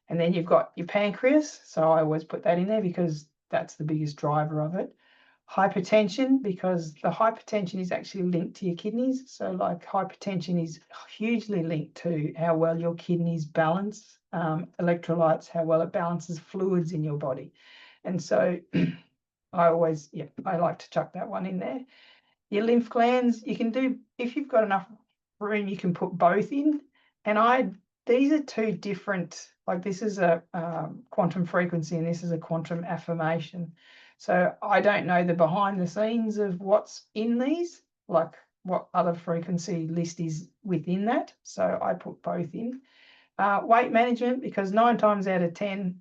Speaker 2: And then you've got your pancreas. So I always put that in there because that's the biggest driver of it. Hypertension, because the hypertension is actually linked to your kidneys. So like hypertension is hugely linked to how well your kidneys balance electrolytes, how well it balances fluids in your body. And so I like to chuck that one in there. Your lymph glands, you can do, if you've got enough room, you can put both in. And these are two different, like this is a quantum frequency and this is a quantum affirmation. So I don't know the behind the scenes of what's in these, like what other frequency list is within that. So I put both in. Weight management, because 9 times out of 10,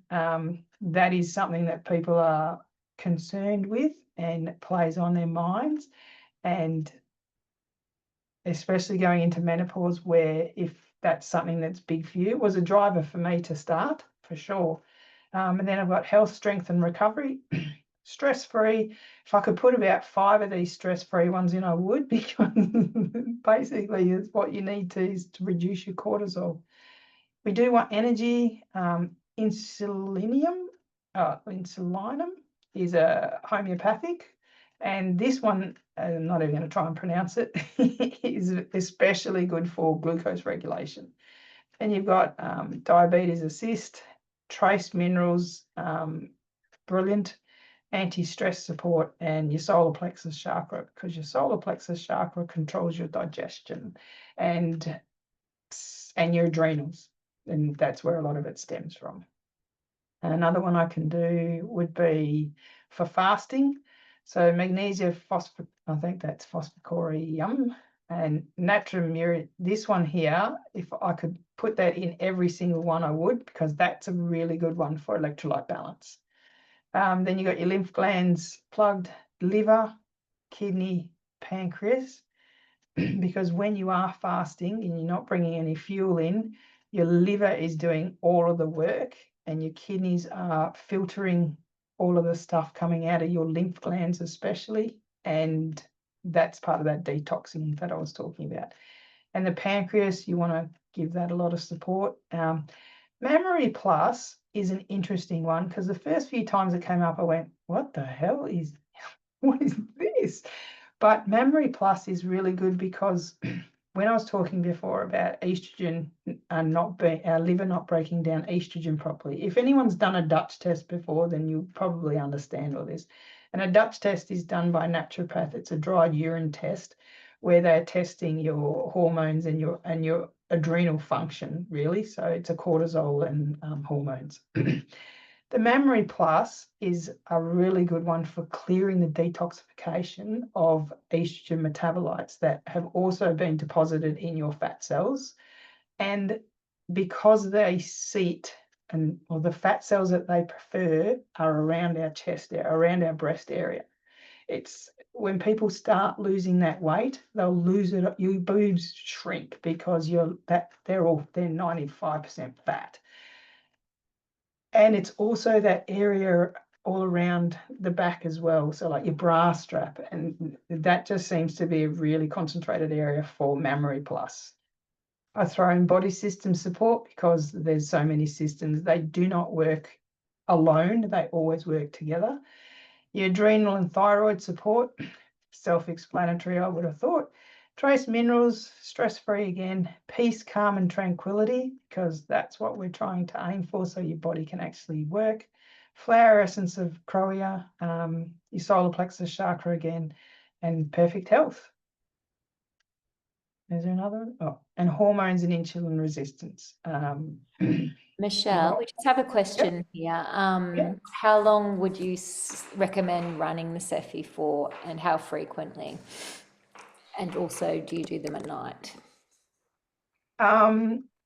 Speaker 2: that is something that people are concerned with and it plays on their minds. And especially going into menopause, where if that's something that's big for you, it was a driver for me to start, for sure. And then I've got health, strength and recovery. Stress-free. If I could put about 5 of these stress-free ones in, I would, because basically it's what you need to reduce your cortisol. We do want energy. Insulinum is a homeopathic, and this one, I'm not even going to try and pronounce it, is especially good for glucose regulation. And you've got diabetes assist, trace minerals, brilliant, anti-stress support, and your solar plexus chakra, because your solar plexus chakra controls your digestion and your adrenals. And that's where a lot of it stems from. And another one I can do would be for fasting. So magnesia I think that's phosphocorium and natrium. This one here, if I could put that in every single one, I would, because that's a really good one for electrolyte balance. Then you got your lymph glands plugged, liver, kidney, pancreas. because when you are fasting and you're not bringing any fuel in, your liver is doing all of the work and your kidneys are filtering all of the stuff coming out of your lymph glands especially, and that's part of that detoxing that I was talking about. And the pancreas, you want to give that a lot of support. Mammary Plus is an interesting one because the first few times it came up, I went, what the hell is, what is this? But Mammary Plus is really good because when I was talking before about estrogen and our liver not breaking down estrogen properly, if anyone's done a Dutch test before, then you probably understand all this. And a Dutch test is done by a naturopath. It's a dried urine test where they're testing your hormones and your adrenal function, really. So it's a cortisol and hormones. The Mammary Plus is a really good one for clearing the detoxification of estrogen metabolites that have also been deposited in your fat cells. And because they sit or the fat cells that they prefer are around our chest, around our breast area. It's when people start losing that weight, they'll lose it. Your boobs shrink because they're 95% fat. And it's also that area all around the back as well. So like your bra strap, and that just seems to be a really concentrated area for Mammary Plus. I throw in body system support because there's so many systems. They do not work alone. They always work together. Your adrenal and thyroid support, self-explanatory, I would have thought. Trace minerals, stress-free again, peace, calm and tranquility, because that's what we're trying to aim for so your body can actually work. Flower essence of Croia, your solar plexus chakra again, and perfect health. Is there another one? Oh, and hormones and insulin resistance.
Speaker 1: Michelle, we just have a question here. How long would you recommend running the Cephi for, and how frequently? And also, do you do them at night?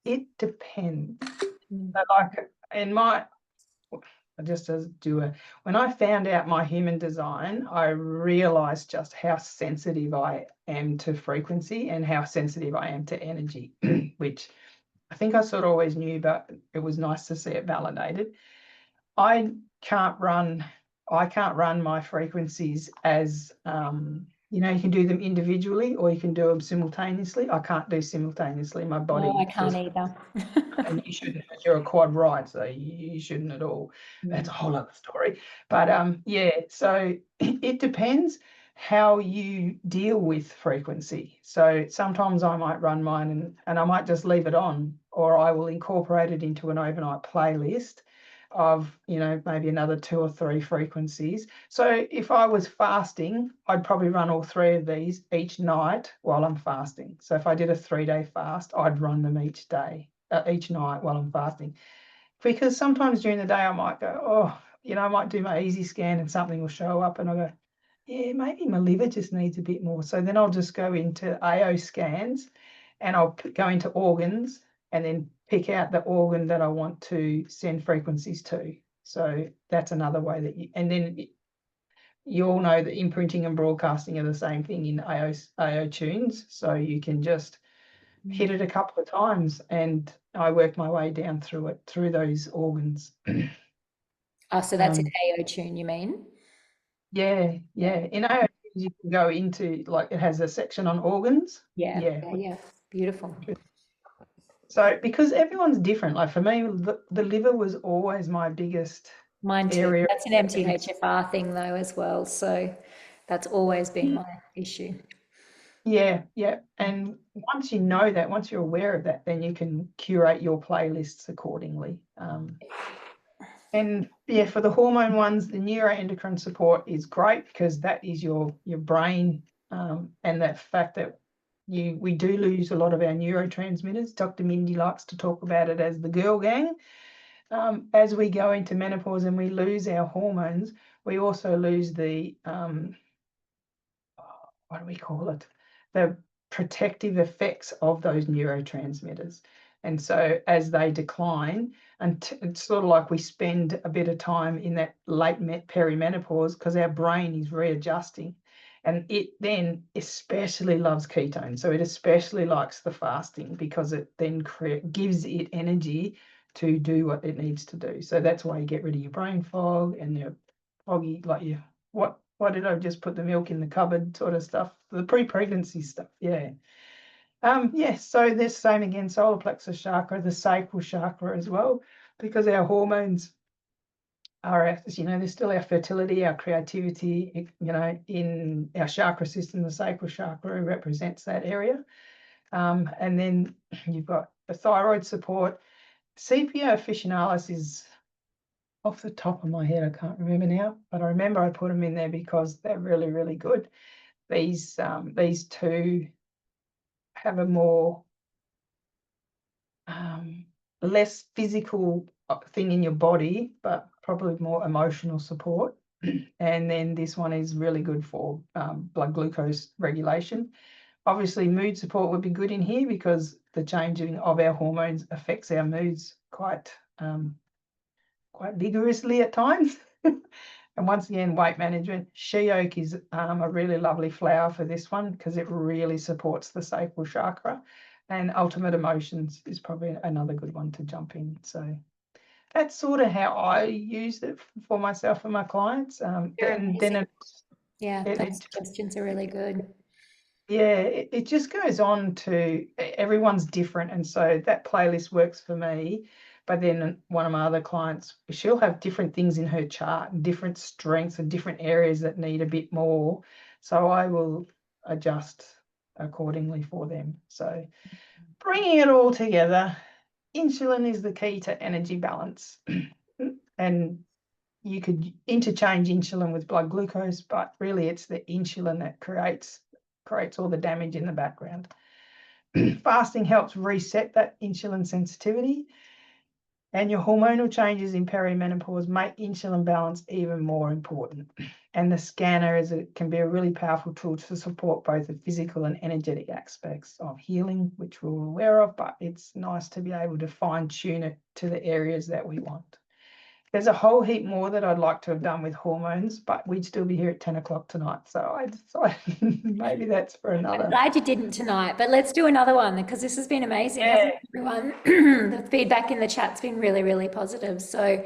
Speaker 2: It depends. But like in my, just as when I found out my human design, I realized just how sensitive I am to frequency and how sensitive I am to energy, which I think I sort of always knew, but it was nice to see it validated. I can't run my frequencies as you can do them individually or you can do them simultaneously. I can't do simultaneously. My body.
Speaker 1: No, I can't either.
Speaker 2: And you shouldn't. You're a quad right, so you shouldn't at all. That's a whole other story. But yeah. So it depends how you deal with frequency. So sometimes I might run mine and I might just leave it on, or I will incorporate it into an overnight playlist of maybe another 2 or 3 frequencies. So if I was fasting, I'd probably run all 3 of these each night while I'm fasting. So if I did a 3-day fast, I'd run them each day, each night while I'm fasting. Because sometimes during the day I might go, I might do my easy scan and something will show up and I go, yeah, maybe my liver just needs a bit more. So then I'll just go into AO scans and I'll go into organs and then pick out the organ that I want to send frequencies to. So that's another way that and then you all know that imprinting and broadcasting are the same thing in AO tunes. So you can just hit it a couple of times and I work my way down through those organs.
Speaker 1: Oh, so that's an AO tune, you mean?
Speaker 2: Yeah. In AO you can go into, like, it has a section on organs.
Speaker 1: Yeah. Beautiful.
Speaker 2: So because everyone's different, like for me, the liver was always my biggest
Speaker 1: Mine too.
Speaker 2: area.
Speaker 1: That's an MTHFR thing though as well. So that's always been my issue.
Speaker 2: Yeah. And once you know that, once you're aware of that, then you can curate your playlists accordingly. And yeah, for the hormone ones, the neuroendocrine support is great because that is your brain, and that fact that we do lose a lot of our neurotransmitters. Dr. Mindy likes to talk about it as the girl gang. As we go into menopause and we lose our hormones, we also lose the what do we call it? The protective effects of those neurotransmitters. And so as they decline, and it's sort of like we spend a bit of time in that late perimenopause because our brain is readjusting. And it then especially loves ketones. So it especially likes the fasting because it then gives it energy to do what it needs to do. So that's why you get rid of your brain fog and your foggy, like you, what did I just put the milk in the cupboard sort of stuff, the pre-pregnancy stuff. Yeah. Yes, so this same again, solar plexus chakra, the sacral chakra as well, because our hormones are, they're still our fertility, our creativity, in our chakra system. The sacral chakra represents that area. And then you've got the thyroid support. CPO officinalis is off the top of my head, I can't remember now, but I remember I put them in there because they're really, really good. These two have a more less physical thing in your body, but probably more emotional support. And then this one is really good for blood glucose regulation. Obviously, mood support would be good in here because the changing of our hormones affects our moods quite vigorously at times. And once again, weight management. She oak is a really lovely flower for this one because it really supports the sacral chakra. And ultimate emotions is probably another good one to jump in. So that's sort of how I use it for myself and my clients.
Speaker 1: You're
Speaker 2: And then
Speaker 1: amazing. Yeah, those
Speaker 2: it
Speaker 1: suggestions are really good.
Speaker 2: yeah, it just goes on to everyone's different. And so that playlist works for me. But then one of my other clients, she'll have different things in her chart and different strengths and different areas that need a bit more. So I will adjust accordingly for them. So bringing it all together, insulin is the key to energy balance. And you could interchange insulin with blood glucose, but really it's the insulin that creates all the damage in the background. Fasting helps reset that insulin sensitivity, and your hormonal changes in perimenopause make insulin balance even more important. And the scanner can be a really powerful tool to support both the physical and energetic aspects of healing, which we're aware of, but it's nice to be able to fine tune it to the areas that we want. There's a whole heap more that I'd like to have done with hormones, but we'd still be here at 10 o'clock tonight. So I decided maybe that's for
Speaker 1: I'm
Speaker 2: another.
Speaker 1: glad you didn't tonight, but let's do another one because this has been amazing,
Speaker 2: Yeah,
Speaker 1: hasn't it, everyone? The feedback in the chat's been really, really positive. So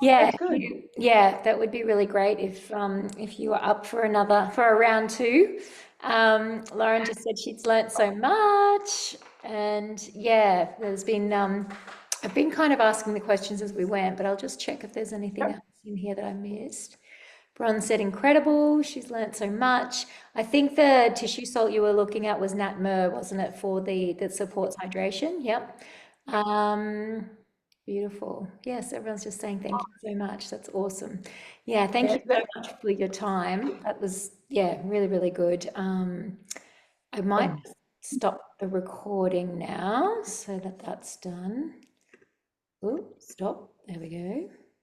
Speaker 1: yeah,
Speaker 2: that's good.
Speaker 1: yeah, that would be really great if you were up for a round two. Lauren just said she's learnt so much, and yeah, there's been I've been kind of asking the questions as we went, but I'll just check if there's anything
Speaker 2: Yep.
Speaker 1: else in here that I missed. Bron said incredible. She's learnt so much. I think the tissue salt you were looking at was Nat Mur, wasn't it, for that supports hydration? Yep. Um, beautiful. Yes, everyone's just saying thank you so much. That's awesome. Yeah, thank
Speaker 2: Yeah,
Speaker 1: you so much for your time. That was, yeah, really, really good. I might stop the recording now so that that's done. Oh, stop. There we go.